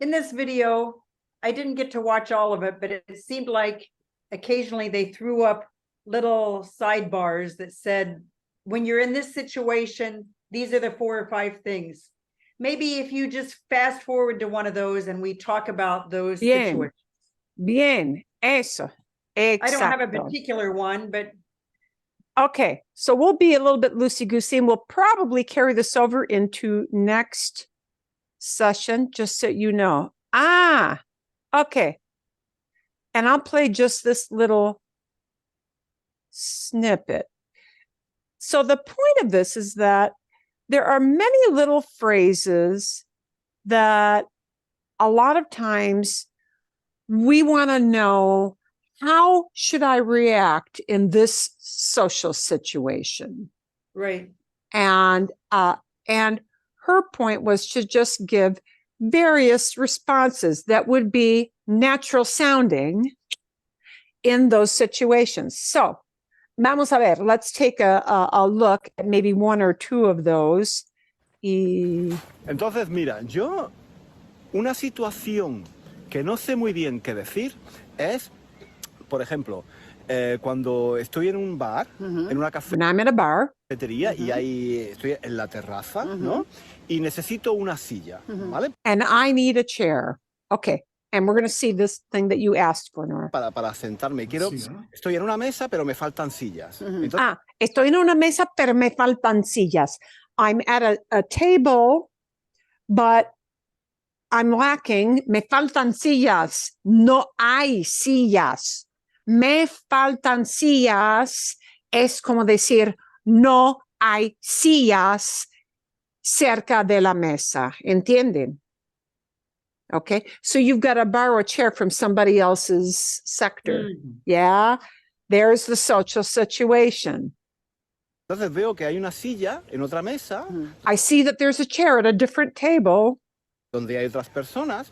in this video, I didn't get to watch all of it, but it seemed like occasionally they threw up little sidebars that said, when you're in this situation, these are the 4 or 5 things. Maybe if you just fast forward to one of those and we talk about those Bien. situations. Bien, eso. I don't have a Exacto. particular one, but Okay, so we'll be a little bit loosey-goosey and we'll probably carry this over into next session, just so you know. Okay. And I'll play just this little snippet. So the point of this is that there are many little phrases that a lot of times we want to know, how should I react in this social situation? right. And her point was to just give various responses that would be natural sounding in those situations. So, vamos a ver, let's take a look at maybe 1 or 2 of those. Entonces, mira, una situación que no sé muy bien qué decir es, por ejemplo, cuando estoy en un bar, en una When I'm at a bar, cafetería y estoy en la terraza, ¿no? Y necesito una silla, ¿vale? and I need a chair. Okay, and we're going to see this thing that you asked for, Nora. Para sentarme. Silla. Estoy en una mesa, pero me faltan sillas. Entonces, Estoy en una mesa, pero me faltan sillas. I'm at a table, but I'm lacking. Me faltan sillas. No hay sillas. Me faltan sillas es como decir, no hay sillas cerca de la mesa. ¿Entienden? Okay, so you've got to borrow a chair from somebody else's sector. Yeah, there's the social situation. entonces veo que hay una silla en otra mesa I see that there's a chair at a different table donde hay otras personas.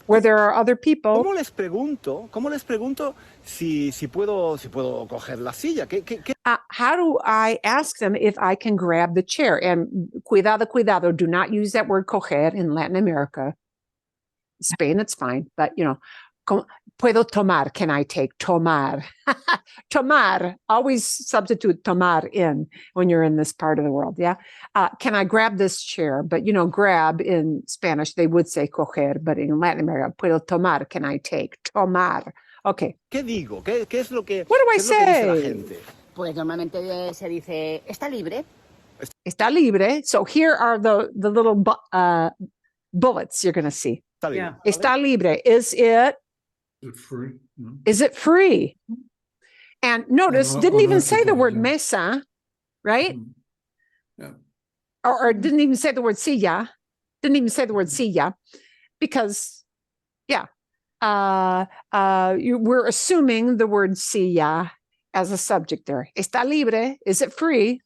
where there are other people. ¿Cómo les pregunto si puedo coger la silla? How do I ask them if I can grab the chair? And cuidado, do not use that word coger in Latin America. Spain, it's fine, but puedo tomar, can I take? Tomar. Tomar, always substitute tomar in when you're in this part of the world, yeah? Can I grab this chair? But, grab in Spanish, they would say coger, but in Latin America, puedo tomar, can I take? Tomar. Okay. ¿Qué digo? ¿Qué es lo que, What do I qué es lo que dice la say? gente? Pues normalmente se dice, está libre. Está libre. So here are the little bullets you're going to see. Está bien. Yeah. Está libre. Is it Is it free? No. Is it free? And notice, didn't even say the word yeah. mesa, right? Mhm. Yeah. Or didn't even say the word silla. Didn't even say the word silla, because, yeah, we're assuming the word silla as a subject there. Está libre. Is it free?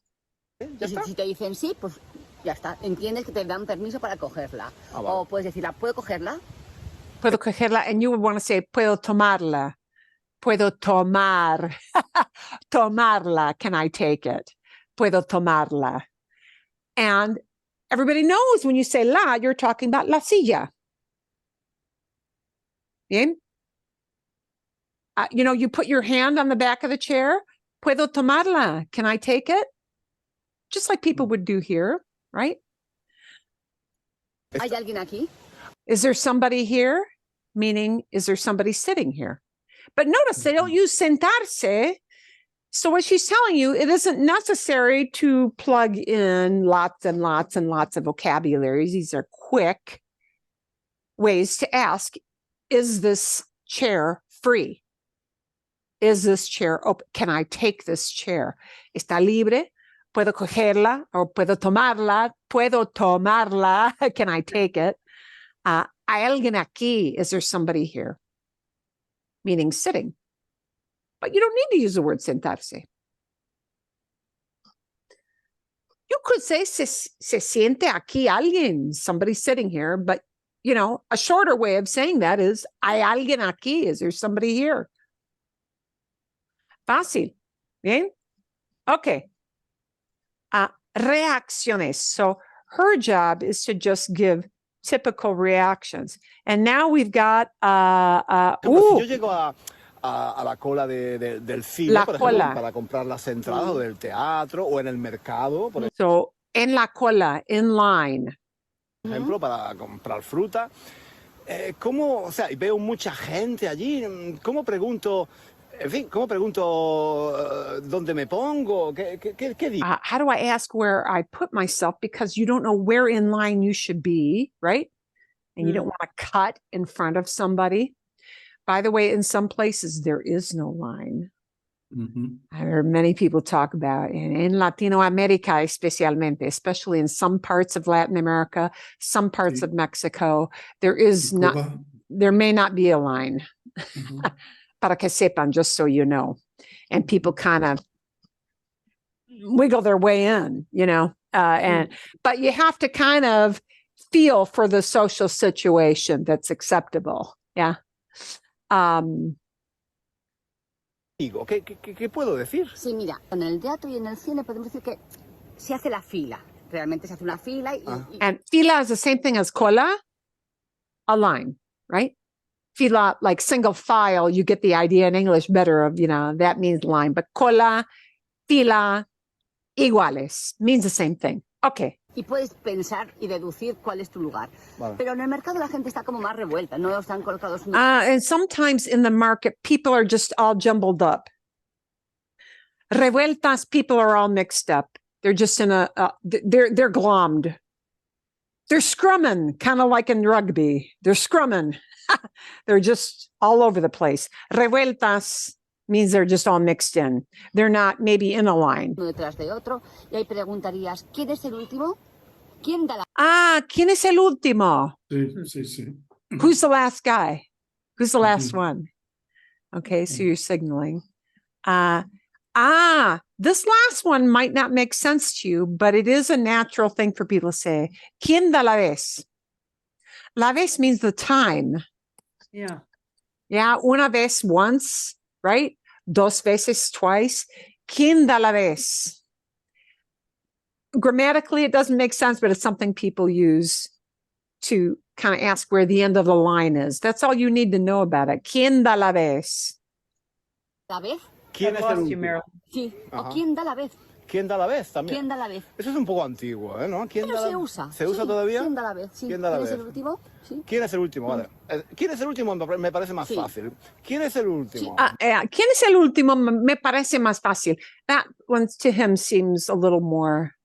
¿Ya está? Si te dicen sí, pues ya está. Entiendes que te dan permiso para cogerla. Vale. O puedes decirla, ¿puedo cogerla? Puedo cogerla, and you would want to say, puedo tomarla. Puedo tomar. Tomarla. Can I take it? Puedo tomarla. And everybody knows when you say la, you're talking about la silla. Bien? You put your hand on the back of the chair. Puedo tomarla. Can I take it? Just like people would do here, right? ¿Hay alguien aquí? Is there somebody here? Meaning, is there somebody sitting here? But notice they don't use sentarse. So what she's telling you, it isn't necessary to plug in lots and lots and lots of vocabularies. These are quick ways to ask, is this chair free? Is this chair open? Can I take this chair? ¿Está libre? ¿Puedo cogerla? Or puedo tomarla? ¿Puedo tomarla? Can I take it? ¿Hay alguien aquí? Is there somebody here? Meaning sitting. But you don't need to use the word sentarse. You could say, se siente aquí alguien, somebody sitting here, but, a shorter way of saying that is, ¿hay alguien aquí? Is there somebody here? Fácil. Bien? Okay. Reacciones. So her job is to just give typical reactions. And now we've got Si yo llego a la cola del cine, La por ejemplo, cola. para comprar las entradas o del teatro o en el mercado. So En la cola, in line. Por ejemplo, para comprar fruta. ¿Cómo, o sea, veo mucha gente allí? ¿Cómo pregunto, en fin, cómo pregunto dónde me pongo? ¿Qué digo? How do I ask where I put myself? Because you don't know where in line you should be, right? And you don't want to cut in front of somebody. By the way, in some places, there is no line. I heard many people talk about in Latino America, especially in some parts of Latin America, some parts of Mexico, there is not, there may not be a line. Para que sepan, just so you know. And people kind of wiggle their way in, you know, but you have to kind of feel for the social situation that's acceptable. Yeah. Digo, ¿qué puedo decir? Sí, mira, en el teatro y en el cine podemos decir que se hace la fila. Realmente se hace una fila And fila is the same thing as cola, a line, right? Fila, like single file, you get the idea in English better of, you know, that means line. But cola, fila, iguales, means the same thing. Okay. y puedes pensar y deducir cuál es tu lugar. Vale. Pero en el mercado la gente está como más revuelta, no están colocados. And sometimes in the market, people are just all jumbled up. Revueltas, people are all mixed up. They're just in they're glommed. They're scrumming, kind of like in rugby. They're scrumming. They're just all over the place. Revueltas means they're just all mixed in. They're not maybe in a line. Uno detrás de otro, y ahí preguntarías, ¿quién es el último? ¿Quién da la... ¿Quién es el último? Sí. Who's the last guy? Who's the last one? Okay, so you're signaling. This last one might not make sense to you, but it is a natural thing for people to say. ¿Quién da la vez? La vez means the time. Yeah. Yeah, una vez, once, right? Dos veces, twice. ¿Quién da la vez? Grammatically, it doesn't make sense, but it's something people use to kind of ask where the end of the line is. That's all you need to know about it. ¿Quién da la vez? ¿La vez? ¿Quién I es el lost you, último? Meryl. Sí. Ajá. ¿O quién da la vez? ¿Quién da la vez también? ¿Quién da la vez? Eso es un poco antiguo, ¿no? ¿Quién Pero da la... se usa. ¿Se usa Sí, todavía? ¿Quién da la vez? Sí. ¿Quién da la ¿Quién vez? es el último? Sí. ¿Quién es el último? Vale. ¿Quién es el último? Me parece más Sí. fácil. ¿Quién es el último? ¿Quién es el último? Me parece más fácil. That one to him seems a little more,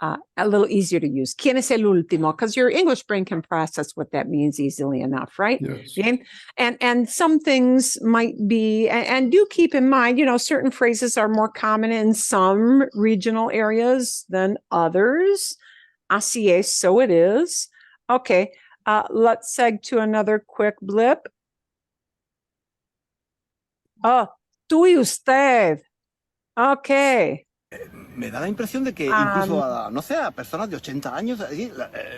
a little easier to use. ¿Quién es el último? Because your English brain can process what that means easily enough, right? Yes. Bien? And some things might be, and do keep in mind, you know, certain phrases are more common in some regional areas than others. Así es, so it is. Okay, let's seg to another quick blip. Oh, tú y usted. Okay. Me da la impresión de que incluso a, no sé, a personas de 80 años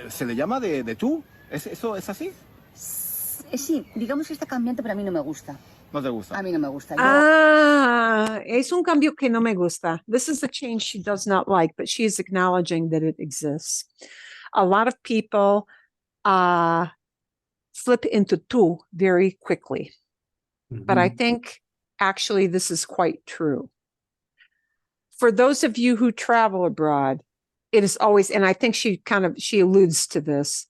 se le llama de tú. ¿Eso es así? Sí, digamos que está cambiante, pero a mí no me gusta. ¿No te gusta? A mí no me gusta. Es un cambio que no me gusta. This is a change she does not like, but she is acknowledging that it exists. A lot of people flip into tú very quickly. But I think actually this is quite true. For those of you who travel abroad, it is always, and I think she alludes to this,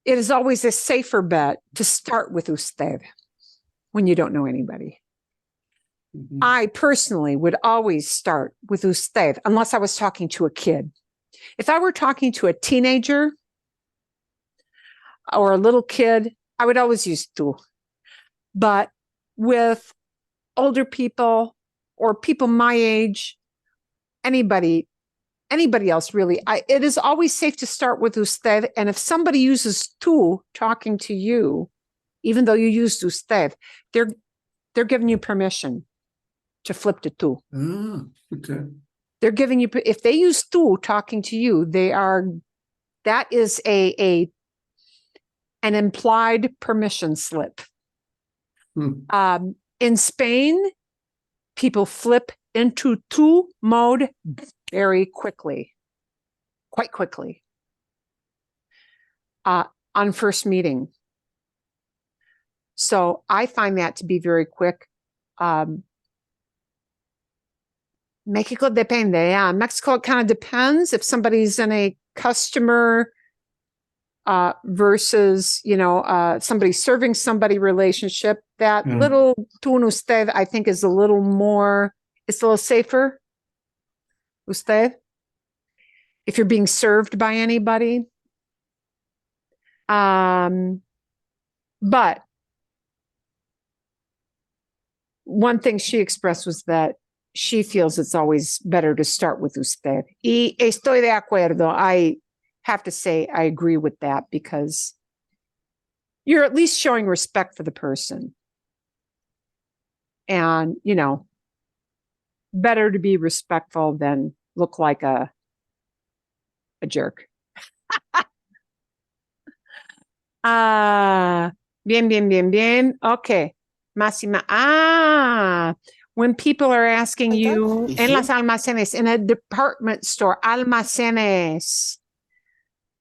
it is always a safer bet to start with usted when you don't know anybody. I personally would always start with usted unless I was talking to a kid. If I were talking to a teenager or a little kid, I would always use tú. But with older people or people my age, anybody else really, it is always safe to start with usted. And if somebody uses tú talking to you, even though you used usted, they're giving you permission to flip to tú. Okay. They're giving you, if they use tú talking to you, that is an implied permission slip. In Spain, people flip into tú mode very quickly, quite quickly, on first meeting. So I find that to be very quick. Mexico depende. Yeah, Mexico, it kind of depends if somebody's in a customer versus, somebody serving somebody relationship. That Yeah. little tú en usted, I think, is a little more, it's a little safer. Usted. If you're being served by anybody. But one thing she expressed was that she feels it's always better to start with usted. Y estoy de acuerdo. I have to say I agree with that because you're at least showing respect for the person. And, better to be respectful than look like a jerk. Bien. Okay. Máxima. When people are asking you en las almacenes, in a department store, almacenes,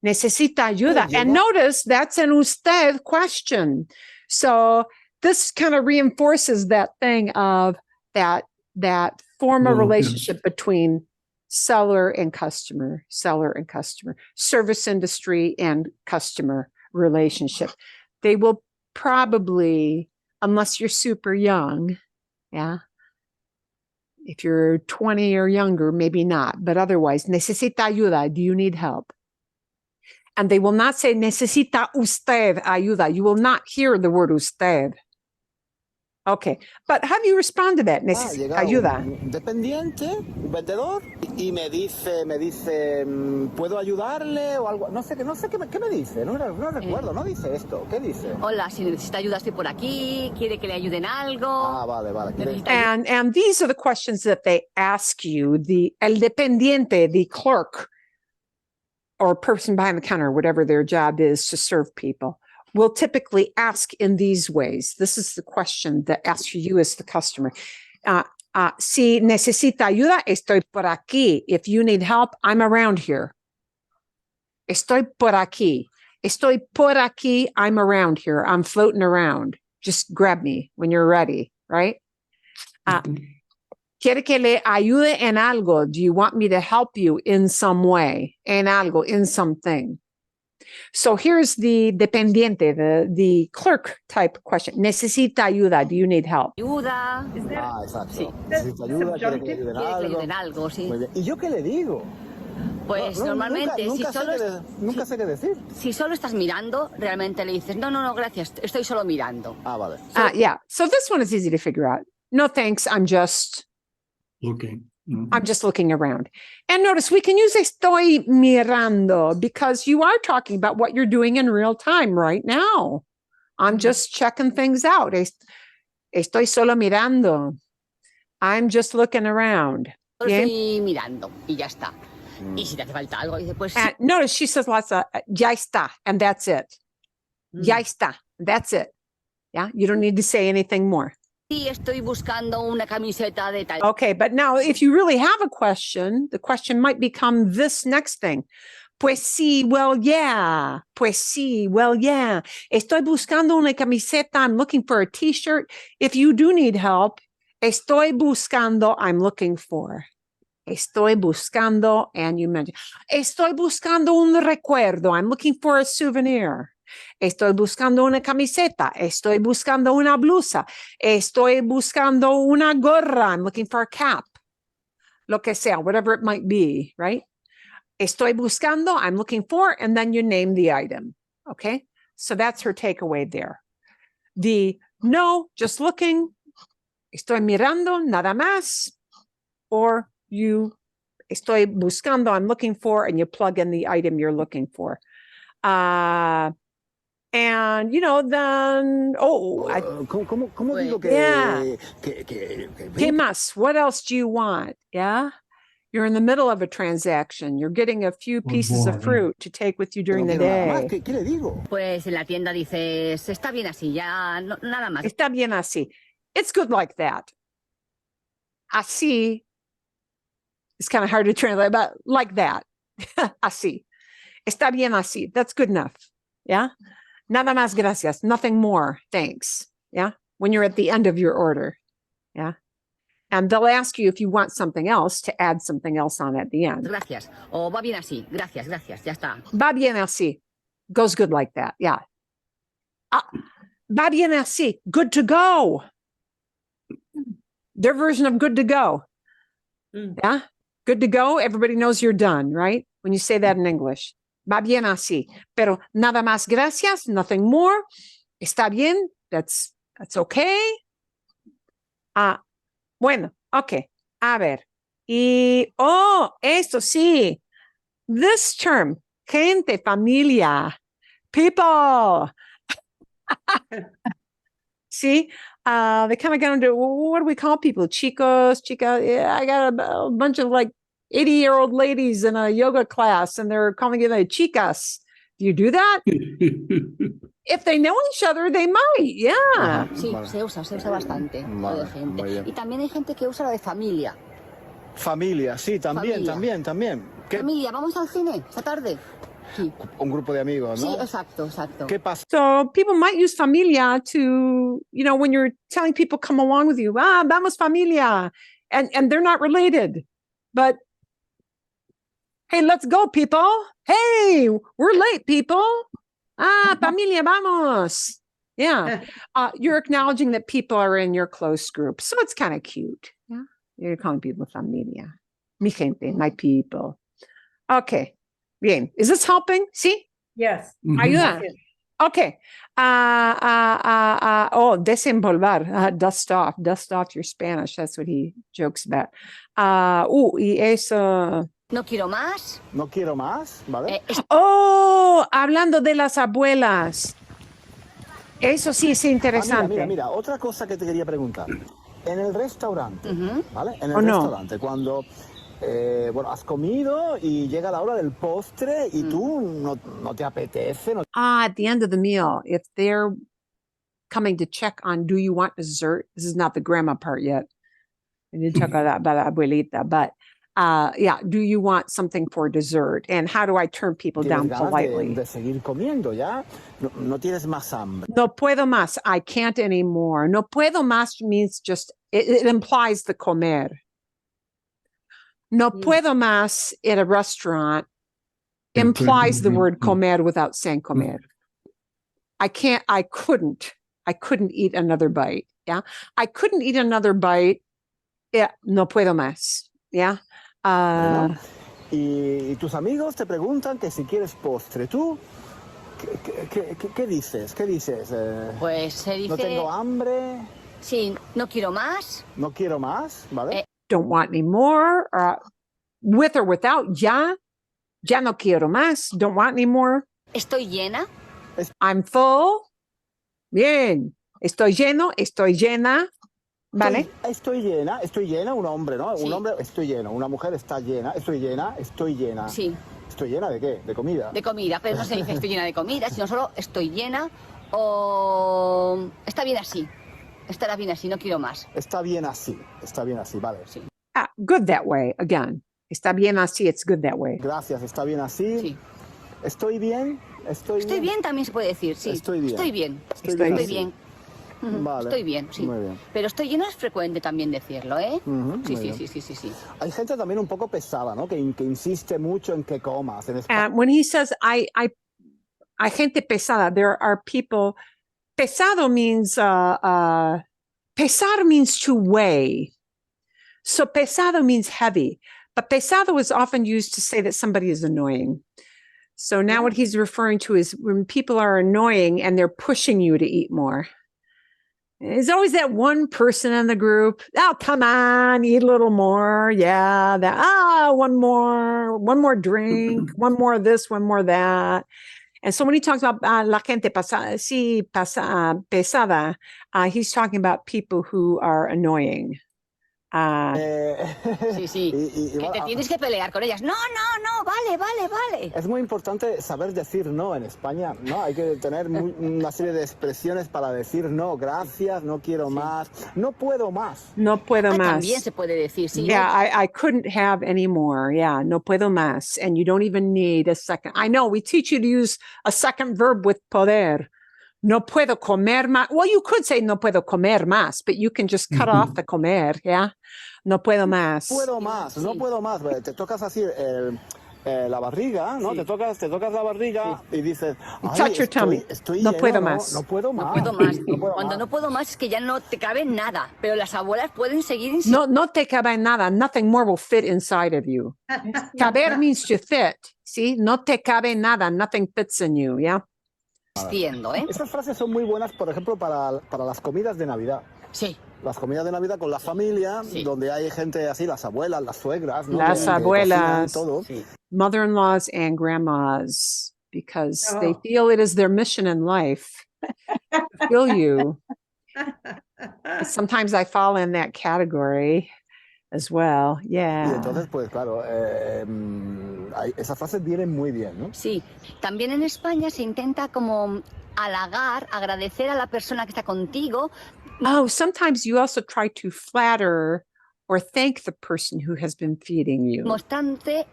necesita ayuda. And notice that's an usted question. So this kind of reinforces that thing of that formal relationship between seller and customer, service industry and customer relationship. They will probably, unless you're super young, if you're 20 or younger, maybe not, but otherwise, necesita ayuda, do you need help? And they will not say, necesita usted ayuda. You will not hear the word usted. Okay, but how do you respond to that? Necesita ayuda. Un dependiente, un vendedor, y me dice, ¿puedo ayudarle o algo? No sé qué me dice, no recuerdo, no dice esto. ¿Qué dice? Hola, si necesita ayuda estoy por aquí, quiere que le ayuden algo. Vale. And these are the questions that they ask you. El dependiente, the clerk, or person behind the counter, whatever their job is to serve people, will typically ask in these ways. This is the question that asks you as the customer. Si necesita ayuda, estoy por aquí. If you need help, I'm around here. Estoy por aquí. Estoy por aquí. I'm around here. I'm floating around. Just grab me when you're ready, right? Quiere que le ayude en algo. Do you want me to help you in some way? En algo, in something. So here's the dependiente, the clerk type question. Necesita ayuda. Do you need help? Ayuda. Exacto. Sí. Necesita ayuda, quiere que le ayuden Quiere que le ayuden algo. algo, sí. Muy bien. ¿Y yo qué le digo? Pues normalmente, Nunca sé qué decir. si solo estás mirando, realmente le dices, no, gracias, estoy solo mirando. Vale. Yeah. So this one is easy to figure out. No, thanks. I'm just Looking. looking around. And notice we can use estoy mirando because you are talking about what you're doing in real time right now. I'm just checking things out. Estoy solo mirando. I'm just looking around. Solo estoy mirando y ya está. Y si te hace falta algo, dice, pues And notice she says lots of ya está, and that's it. Ya está, that's it. Yeah, you don't need to say anything more. sí, estoy buscando una camiseta de tal. Okay, but now if you really have a question, the question might become this next thing. Pues sí, well, yeah. Pues sí, well, yeah. Estoy buscando una camiseta. I'm looking for a t-shirt. If you do need help, estoy buscando, I'm looking for. Estoy buscando, and you mentioned, estoy buscando un recuerdo. I'm looking for a souvenir. Estoy buscando una camiseta. Estoy buscando una blusa. Estoy buscando una gorra. I'm looking for a cap. Lo que sea, whatever it might be, right? Estoy buscando, I'm looking for, and then you name the item. Okay? So that's her takeaway there. The no, just looking. Estoy mirando, nada más. Or you, estoy buscando, I'm looking for, and you plug in the item you're looking for. And, then, ¿Cómo digo que, Yeah. que ¿Qué más? What else do you want? Yeah? You're in the middle of a transaction. You're getting a few pieces of fruit to take with you during the day. ¿Qué le digo? Pues en la tienda dices, está bien así, ya nada más. Está bien así. It's good like that. Así. It's kind of hard to translate, but like that. Así. Está bien así. That's good enough. Yeah? Nada más gracias. Nothing more. Thanks. Yeah? When you're at the end of your order. Yeah? And they'll ask you if you want something else to add something else on at the end. Gracias. O va bien así. Gracias, gracias. Ya está. Va bien así. Goes good like that. Yeah. Va bien así. Good to go. Their version of good to go. Yeah. Good to go. Everybody knows you're done, right? When you say that in English. Va bien así. Pero nada más gracias. Nothing more. Está bien. That's okay. Bueno. Okay. A ver. Y, esto sí. This term. Gente, familia. People. See, they kind of got into, what do we call people? Chicos, chica. Yeah, I got a bunch of like 80-year-old ladies in a yoga class, and they're calling it chicas. Do you do that? If they know each other, they might. Yeah. Sí, se usa bastante. Lo de gente. Y también hay gente que usa lo de familia. Familia, sí, también, Familia. también. ¿Qué? Familia, ¿vamos al cine esta tarde? Sí. Un grupo de amigos, Sí, ¿no? exacto, exacto. ¿Qué pasa? So people might use familia to, when you're telling people come along with you, vamos familia, and they're not related, but hey, let's go, people. Hey, we're late, people. Familia, vamos. Yeah. You're acknowledging that people are in your close group. So it's kind of cute. Yeah. You're calling people familia. Mi gente, my people. Okay. Bien. Is this helping? See? Yes. Ayuda. Yes. Okay. Desenvolver. Dust off your Spanish. That's what he jokes about. Y eso. No quiero más. No quiero más, ¿vale? Hablando de las abuelas. Eso sí es interesante. Mira, otra cosa que te quería preguntar. En el restaurante, ¿vale? En el restaurante, cuando has comido y llega la hora del postre y tú no te apetece. At the end of the meal, if they're coming to check on, do you want dessert? This is not the grandma part yet. I didn't talk about la abuelita, but do you want something for dessert? And how do I turn people down politely? De seguir comiendo, ¿ya? No tienes más hambre. No puedo más. I can't anymore. No puedo más means just, it implies the comer. No puedo más at a restaurant implies the word comer without saying comer. I couldn't eat another bite. Yeah. I couldn't eat another bite. Yeah. No puedo más. Yeah. Bueno, y tus amigos te preguntan que si quieres postre. ¿Tú qué dices? ¿Qué dices? Pues se dice... No tengo hambre. Sí, no quiero más. No quiero más, ¿vale? Don't want any more. With or without, ya no quiero más. Don't want any more. Estoy llena. I'm full. Bien. Estoy lleno, estoy llena. ¿Vale? Estoy llena, un hombre, ¿no? Sí. Un hombre, estoy lleno. Una mujer está llena, estoy llena. Sí. ¿Estoy llena de qué? ¿De comida? De comida, pero no se dice estoy llena de comida, sino solo estoy llena o está bien así. Estará bien así, no quiero más. Está bien así, vale. Sí. Good that way, again. Está bien así, it's good that way. Gracias, está bien así. Sí. ¿Estoy bien? Estoy bien también se puede decir, sí. Estoy bien. Estoy bien. Estoy Estoy así. bien. Vale. Estoy bien, sí. Muy bien. Pero estoy lleno es frecuente también decirlo, ¿eh? Sí, muy sí, bien. sí. Hay gente también un poco pesada, ¿no? Que insiste mucho en que comas. En España. When he says, hay gente pesada, there are people, pesado means, pesar means to weigh. So pesado means heavy, but pesado is often used to say that somebody is annoying. So now what he's referring to is when people are annoying and they're pushing you to eat more. There's always that one person in the group. Oh, come on, eat a little more. Yeah, one more drink, one more of this, one more of that. And so when he talks about la gente pesada, he's talking about people who are annoying. Sí. Que te tienes que pelear con ellas. No, vale. Es muy importante saber decir no en España, ¿no? Hay que tener una serie de expresiones para decir no, gracias, no quiero más, no puedo más. No puedo más. También se puede decir, sí. Yeah, I couldn't have any more. Yeah, no puedo más. And you don't even need a second. I know we teach you to use a second verb with poder, no puedo comer más. Well, you could say no puedo comer más, but you can just cut off the comer, yeah? No puedo más. Puedo más, no puedo más. Te tocas así la barriga, ¿no? Sí. Te tocas la barriga y dices, "Ay, Touch your tummy. estoy No lleno, puedo no, más. no puedo más. No puedo más. No puedo Cuando más". no puedo más es que ya no te cabe nada, pero las abuelas pueden seguir insistiendo. No te cabe nada. Nothing more will fit inside of you. Caber means to fit. See? No te cabe nada. Nothing fits in you, yeah? ¿eh? Esas frases son muy buenas, por ejemplo, para las comidas de Navidad. Sí. Las comidas de Navidad con la familia, Sí. donde hay gente así, las abuelas, las suegras, ¿no? Las que abuelas. cocinan todo. Sí. Mother-in-laws and grandmas, because they Oh. feel it is their mission in life to fill you. Sometimes I fall in that category as well. Y Yeah. entonces, pues claro, esas frases vienen muy bien, ¿no? Sí. También en España se intenta como halagar, agradecer a la persona que está contigo. Oh, sometimes you also try to flatter or thank the person who has been feeding you. Mostrándote,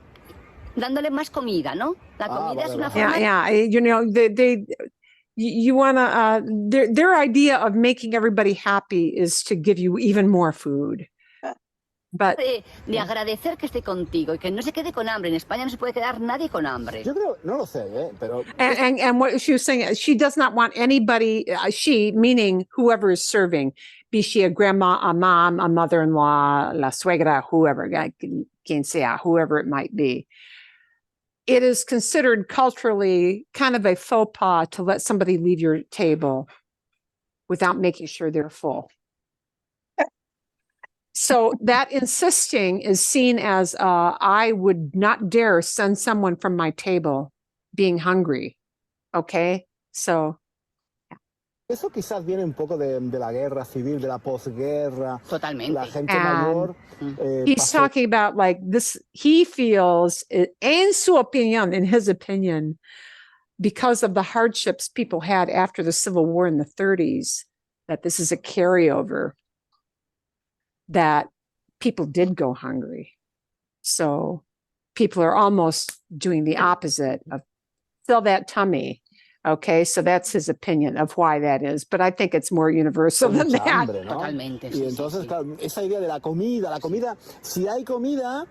dándole más comida, ¿no? La comida es vale, una vale. forma. Yeah. You know, you want to, their idea of making everybody happy is to give you even more food. But De agradecer que esté contigo y que no se quede con hambre. En España no se puede quedar nadie con hambre. Yo creo, no lo sé, pero and what she was saying, she does not want anybody, she meaning whoever is serving, be she a grandma, a mom, a mother-in-law, la suegra, whoever, quien sea, whoever it might be. It is considered culturally kind of a faux pas to let somebody leave your table without making sure they're full. So that insisting is seen as I would not dare send someone from my table being hungry. Okay, so eso quizás viene un poco de la guerra civil, de la posguerra. Totalmente. La gente And mayor. he's pasó- talking about like this. He feels, en su opinión, in his opinion, because of the hardships people had after the Civil War in the 30s, that this is a carryover. That people did go hungry. So people are almost doing the opposite of fill that tummy. Okay, so that's his opinion of why that is. But I think it's more universal con than mucha that. hambre, ¿no? Totalmente, Y sí, entonces, sí. claro, esa idea de la comida, si hay comida,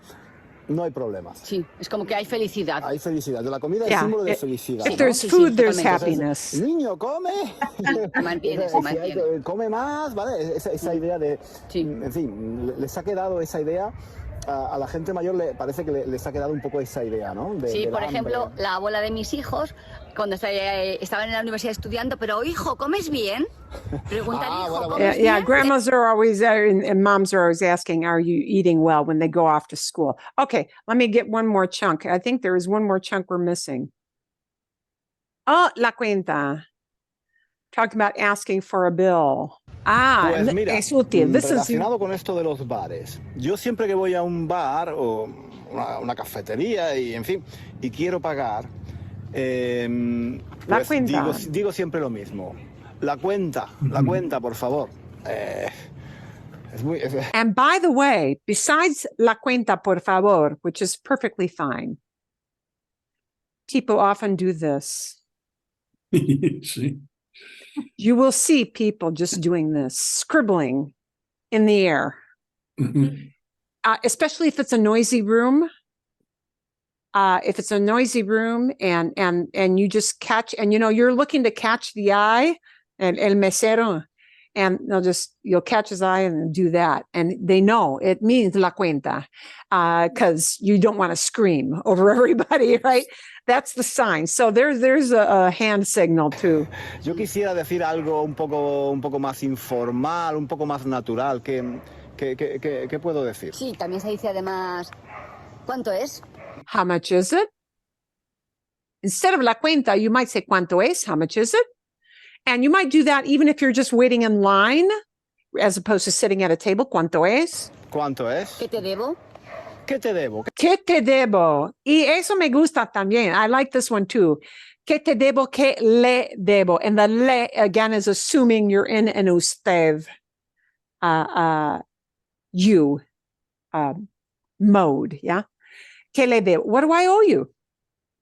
no hay problemas. Sí, es como que hay felicidad. Hay felicidad. La comida es Yeah, símbolo de it- felicidad. If ¿no? there's Sí, sí, food, there's totalmente. happiness. Niño, come. Se mantiene, se Si hay mantiene. come más, ¿vale? Esa idea de, Sí. en fin, les ha quedado esa idea. A la gente mayor parece que les ha quedado un poco esa idea, ¿no? Sí, del por hambre. ejemplo, la abuela de mis hijos, cuando estaban en la universidad estudiando, pero hijo, ¿comes bien? Preguntar, Ah, hijo, bueno, bueno. ¿comes Yeah, bien? grandmas are always and moms are always asking, "Are you eating well?" when they go off to school. Okay, let me get one more chunk. I think there is one more chunk we're missing. Oh, la cuenta. Talking about asking for a bill. Pues mira, es útil. This is relacionado con esto de los bares. Yo siempre que voy a un bar o una cafetería y, en fin, y quiero pagar, La pues cuenta. digo siempre lo mismo. La cuenta, por favor. Es muy... And by the way, besides la cuenta, por favor, which is perfectly fine, people often do this. Sí. You will see people just doing this, scribbling in the air, especially if it's a noisy room. If it's a noisy room and you just catch, and you're looking to catch the eye, and el mesero, and you'll catch his eye and do that, and they know it means la cuenta, because you don't want to scream over everybody, right? That's the sign. So there's a hand signal too. Yo quisiera decir algo un poco más informal, un poco más natural. ¿Qué puedo decir? Sí, también se dice además, ¿cuánto es? How much is it? Instead of la cuenta, you might say cuánto es, how much is it? And you might do that even if you're just waiting in line, as opposed to sitting at a table. ¿Cuánto es? ¿Cuánto es? ¿Qué te debo? ¿Qué te debo? ¿Qué te debo? Y eso me gusta también. I like this one too. ¿Qué te debo? ¿Qué le debo? And the le, again, is assuming you're in an usted, you mode, yeah? ¿Qué le debo? What do I owe you?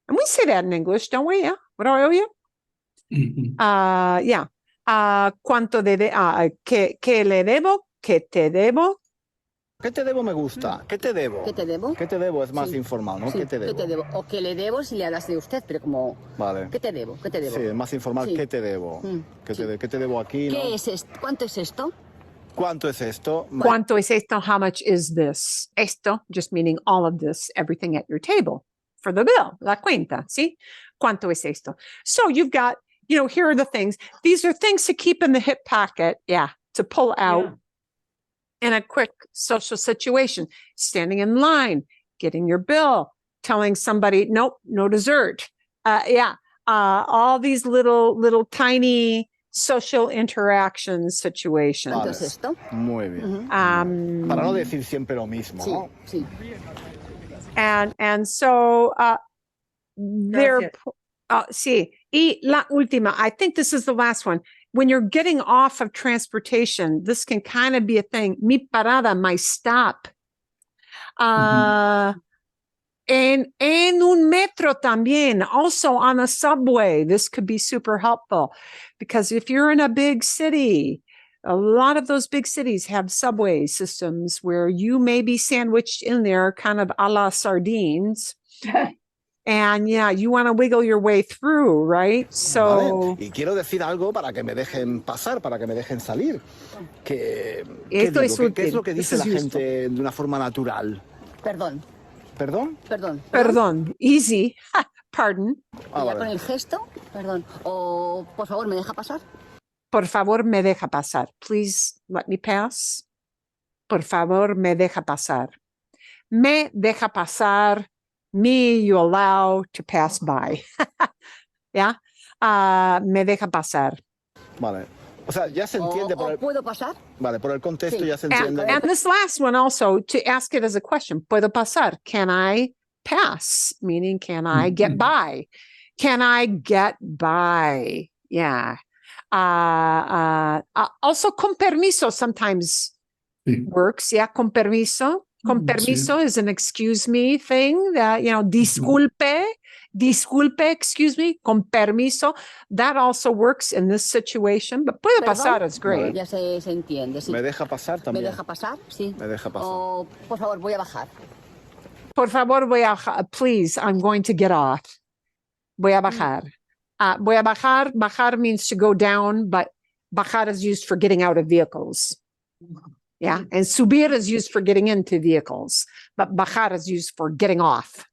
And we say that in English, don't we? Yeah. What do I owe you? Mhm. Yeah. ¿Cuánto qué le debo? ¿Qué te debo? ¿Qué te debo me gusta? ¿Qué te debo? ¿Qué te debo? ¿Qué te debo? Es más Sí. informal, ¿no? Sí, ¿Qué te debo? O que le debo si le hablas de usted, pero como, Vale. ¿qué te debo? ¿Qué te debo? Sí, es más informal. Sí. ¿Qué te debo? Mm, ¿Qué, sí. ¿Qué te debo aquí? ¿no? ¿Qué es esto? ¿Cuánto es esto? ¿Cuánto es esto? ¿Cuánto es esto? How much is this? Esto, just meaning all of this, everything at your table for the bill, la cuenta, ¿sí? ¿Cuánto es esto? So you've got, here are the things. These are things to keep in the hip pocket, to pull out in a quick social situation, standing in line, getting your bill, telling somebody, nope, no dessert. All these little tiny social interaction situations. ¿Cuánto es esto? Muy bien. Um, Para no decir siempre lo mismo, Sí, ¿no? sí. And so they're sí. Y la última, I think this is the last one. When you're getting off of transportation, this can kind of be a thing. Mi parada, my stop. En un metro también, also on a subway, this could be super helpful because if you're in a big city, a lot of those big cities have subway systems where you may be sandwiched in there kind of a la sardines. And you want to wiggle your way through, right? So, Vale. Y quiero decir algo para que me dejen pasar, para que me dejen salir. ¿Qué Esto digo? es ¿Qué es lo que útil. dice This la is gente de una forma natural? Perdón, ¿Perdón? perdón. perdón, easy, pardon. Y ya vale. con el gesto, perdón. O, por favor, ¿me deja pasar? Por favor, me deja pasar. Please let me pass. Por favor, me deja pasar. Me deja pasar. Me you allow to pass by. Me deja pasar. Vale. O sea, ya se entiende por el... ¿Puedo pasar? Vale, por el contexto Sí. ya se entiende. And this last one also, to ask it as a question. Puedo pasar. Can I pass? Meaning, can I get by? Can I get by? Yeah. Also, con permiso sometimes Sí. works. Yeah, con permiso. Con permiso is an excuse me thing that, disculpe, excuse me, con permiso. That also works in this situation, but puede pasar is great. Ya se entiende, sí. ¿Me deja pasar ¿Me también? deja pasar? Sí. Me deja pasar. O, por favor, voy a bajar. Por favor, please, I'm going to get off. Voy a bajar. Voy a bajar. Bajar means to go down, but bajar is used for getting out of vehicles. Yeah, and subir is used for getting into vehicles, but bajar is used for getting off,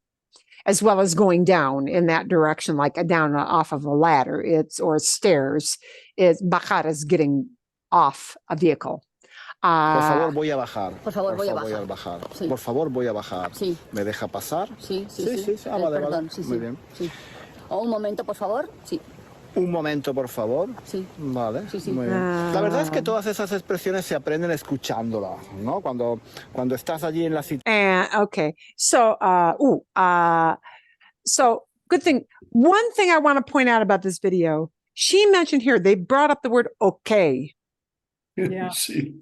as well as going down in that direction, like down off of a ladder. Or stairs. Bajar is getting off a vehicle. Por favor, voy a bajar. Por favor, voy a bajar. Sí. Por favor, voy a bajar. Sí. ¿Me deja pasar? Sí. Vale, Perdón, vale. sí. Muy bien. Sí. O un momento, por favor. Sí. Un momento, por favor. Sí. Vale. Sí. Muy bien. La verdad es que todas esas expresiones se aprenden escuchándolas, ¿no? Cuando estás allí en la situación. Okay. So, so good thing. One thing I want to point out about this video, she mentioned here, they brought up the word okay. Yeah. Sí.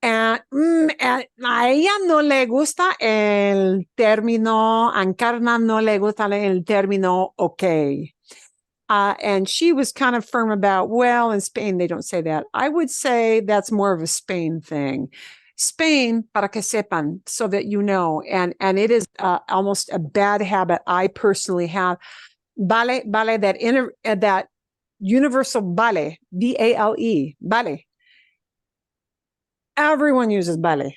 A ella no le gusta el término, a Encarna no le gusta el término okay. And she was kind of firm about, well, in Spain, they don't say that. I would say that's more of a Spain thing. Spain, para que sepan, so that you know, and it is almost a bad habit I personally have. Vale, that universal vale, vale, vale. Everyone uses vale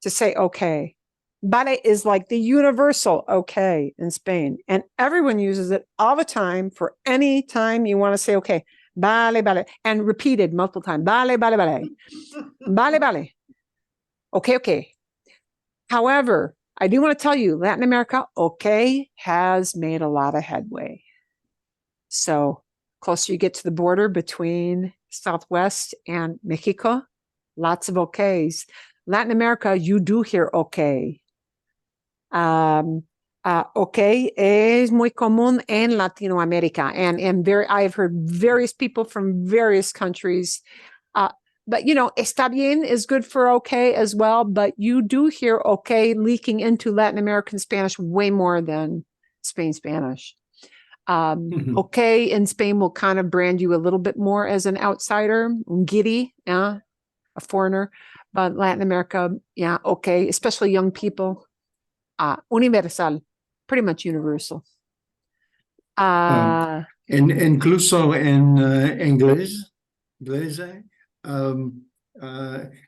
to say okay. Vale is like the universal okay in Spain, and everyone uses it all the time for any time you want to say okay. Vale, vale, and repeated multiple times. Vale, vale, vale. Vale, vale. Okay, okay. However, I do want to tell you, Latin America, okay, has made a lot of headway. So closer you get to the border between Southwest and Mexico, lots of okays. Latin America, you do hear okay. Okay es muy común en Latinoamérica, and I've heard various people from various countries. But está bien is good for okay as well, but you do hear okay leaking into Latin American Spanish way more than Spain Spanish. Okay in Spain will kind of brand you a little bit more as an outsider, un guiri, yeah, a foreigner. But Latin America, yeah, okay, especially young people, universal, pretty much universal. Incluso en inglés,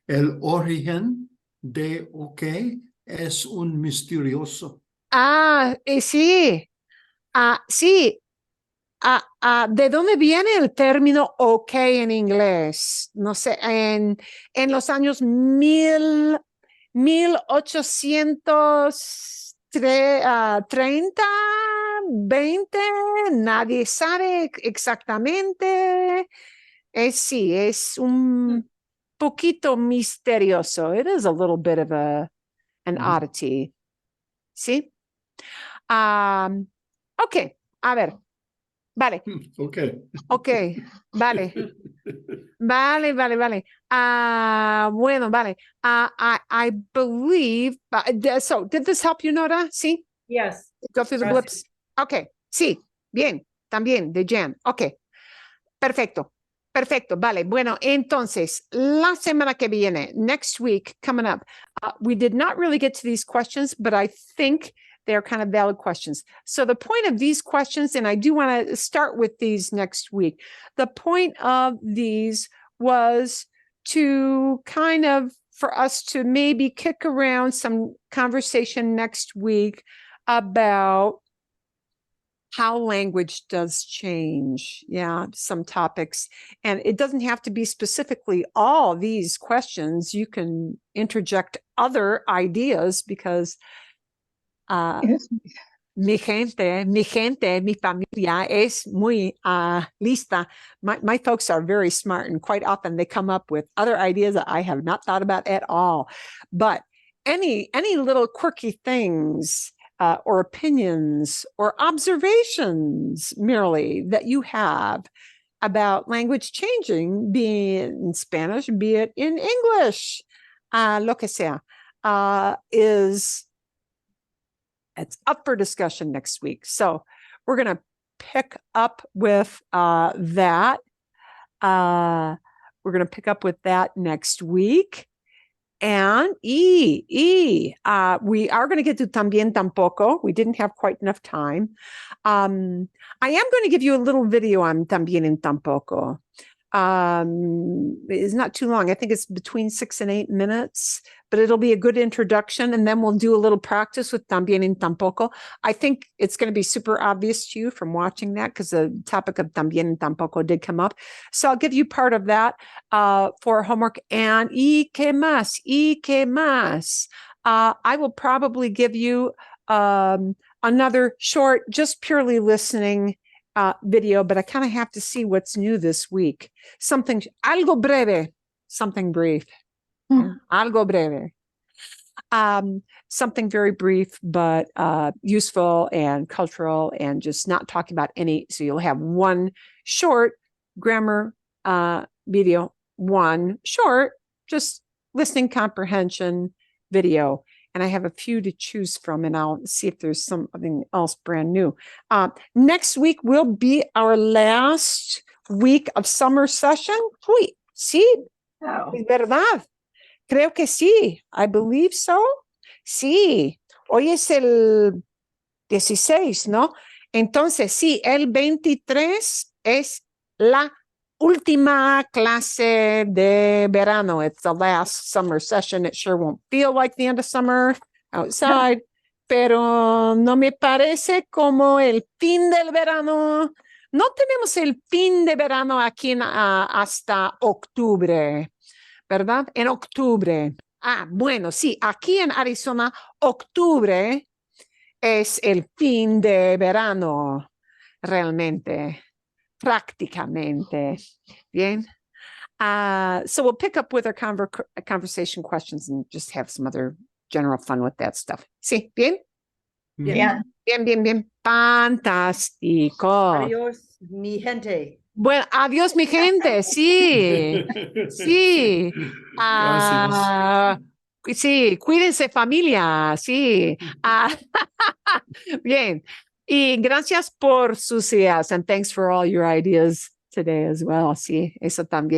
el origen de OK es un misterioso. Sí, sí. ¿De dónde viene el término OK en inglés? No sé, en los años 1830, 20, nadie sabe exactamente. Sí, es un poquito misterioso. It is a little bit of an oddity. ¿Sí? Ok, a ver. Vale. Okay. Ok, vale. Vale. Bueno, vale. I believe, so did this help you, Nora? Sí? Yes. Go through the Gracias. blips. Ok, sí, bien, también, de Jan. Ok, perfecto, vale. Bueno, entonces, la semana que viene, next week, coming up, we did not really get to these questions, but I think they're kind of valid questions. So the point of these questions, and I do want to start with these next week, the point of these was to kind of, for us to maybe kick around some conversation next week about how language does change. Yeah, some topics. And it doesn't have to be specifically all these questions. You can interject other ideas because mi gente, mi familia es muy lista. My folks are very smart, and quite often they come up with other ideas that I have not thought about at all. But any little quirky things or opinions or observations merely that you have about language changing, be it in Spanish, be it in English, lo que sea, it's up for discussion next week. So we're going to pick up with that. We're going to pick up with that next week. And we are going to get to también tampoco. We didn't have quite enough time. I am going to give you a little video on también and tampoco. It's not too long. I think it's between 6 and 8 minutes, but it'll be a good introduction. And then we'll do a little practice with también and tampoco. I think it's going to be super obvious to you from watching that because the topic of también and tampoco did come up. So I'll give you part of that for homework. And y qué más? I will probably give you another short, just purely listening video, but I kind of have to see what's new this week. Something, algo breve, something brief. Algo breve. Something very brief, but useful and cultural and just not talking about any. So you'll have one short grammar video, one short, just listening comprehension video. And I have a few to choose from, and I'll see if there's something else brand new. Next week will be our last week of summer session. Uy, sí, es verdad. Creo que sí. I believe so. Sí. Hoy es el 16, ¿no? Entonces, sí, el 23 es la última clase de verano. It's the last summer session. It sure won't feel like the end of summer outside, pero no me parece como el fin del verano. No tenemos el fin de verano aquí hasta octubre, ¿verdad? En octubre. Bueno, sí, aquí en Arizona, octubre es el fin de verano, realmente. Prácticamente. Bien. So we'll pick up with our conversation questions and just have some other general fun with that stuff. Sí, bien? Bien. Bien. Fantástico. Adiós, mi gente. Bueno, adiós, mi gente. Sí. Sí. Gracias. Sí, cuídense, familia. Sí. Bien. Y gracias por sus ideas, and thanks for all your ideas today as well. Sí, eso también.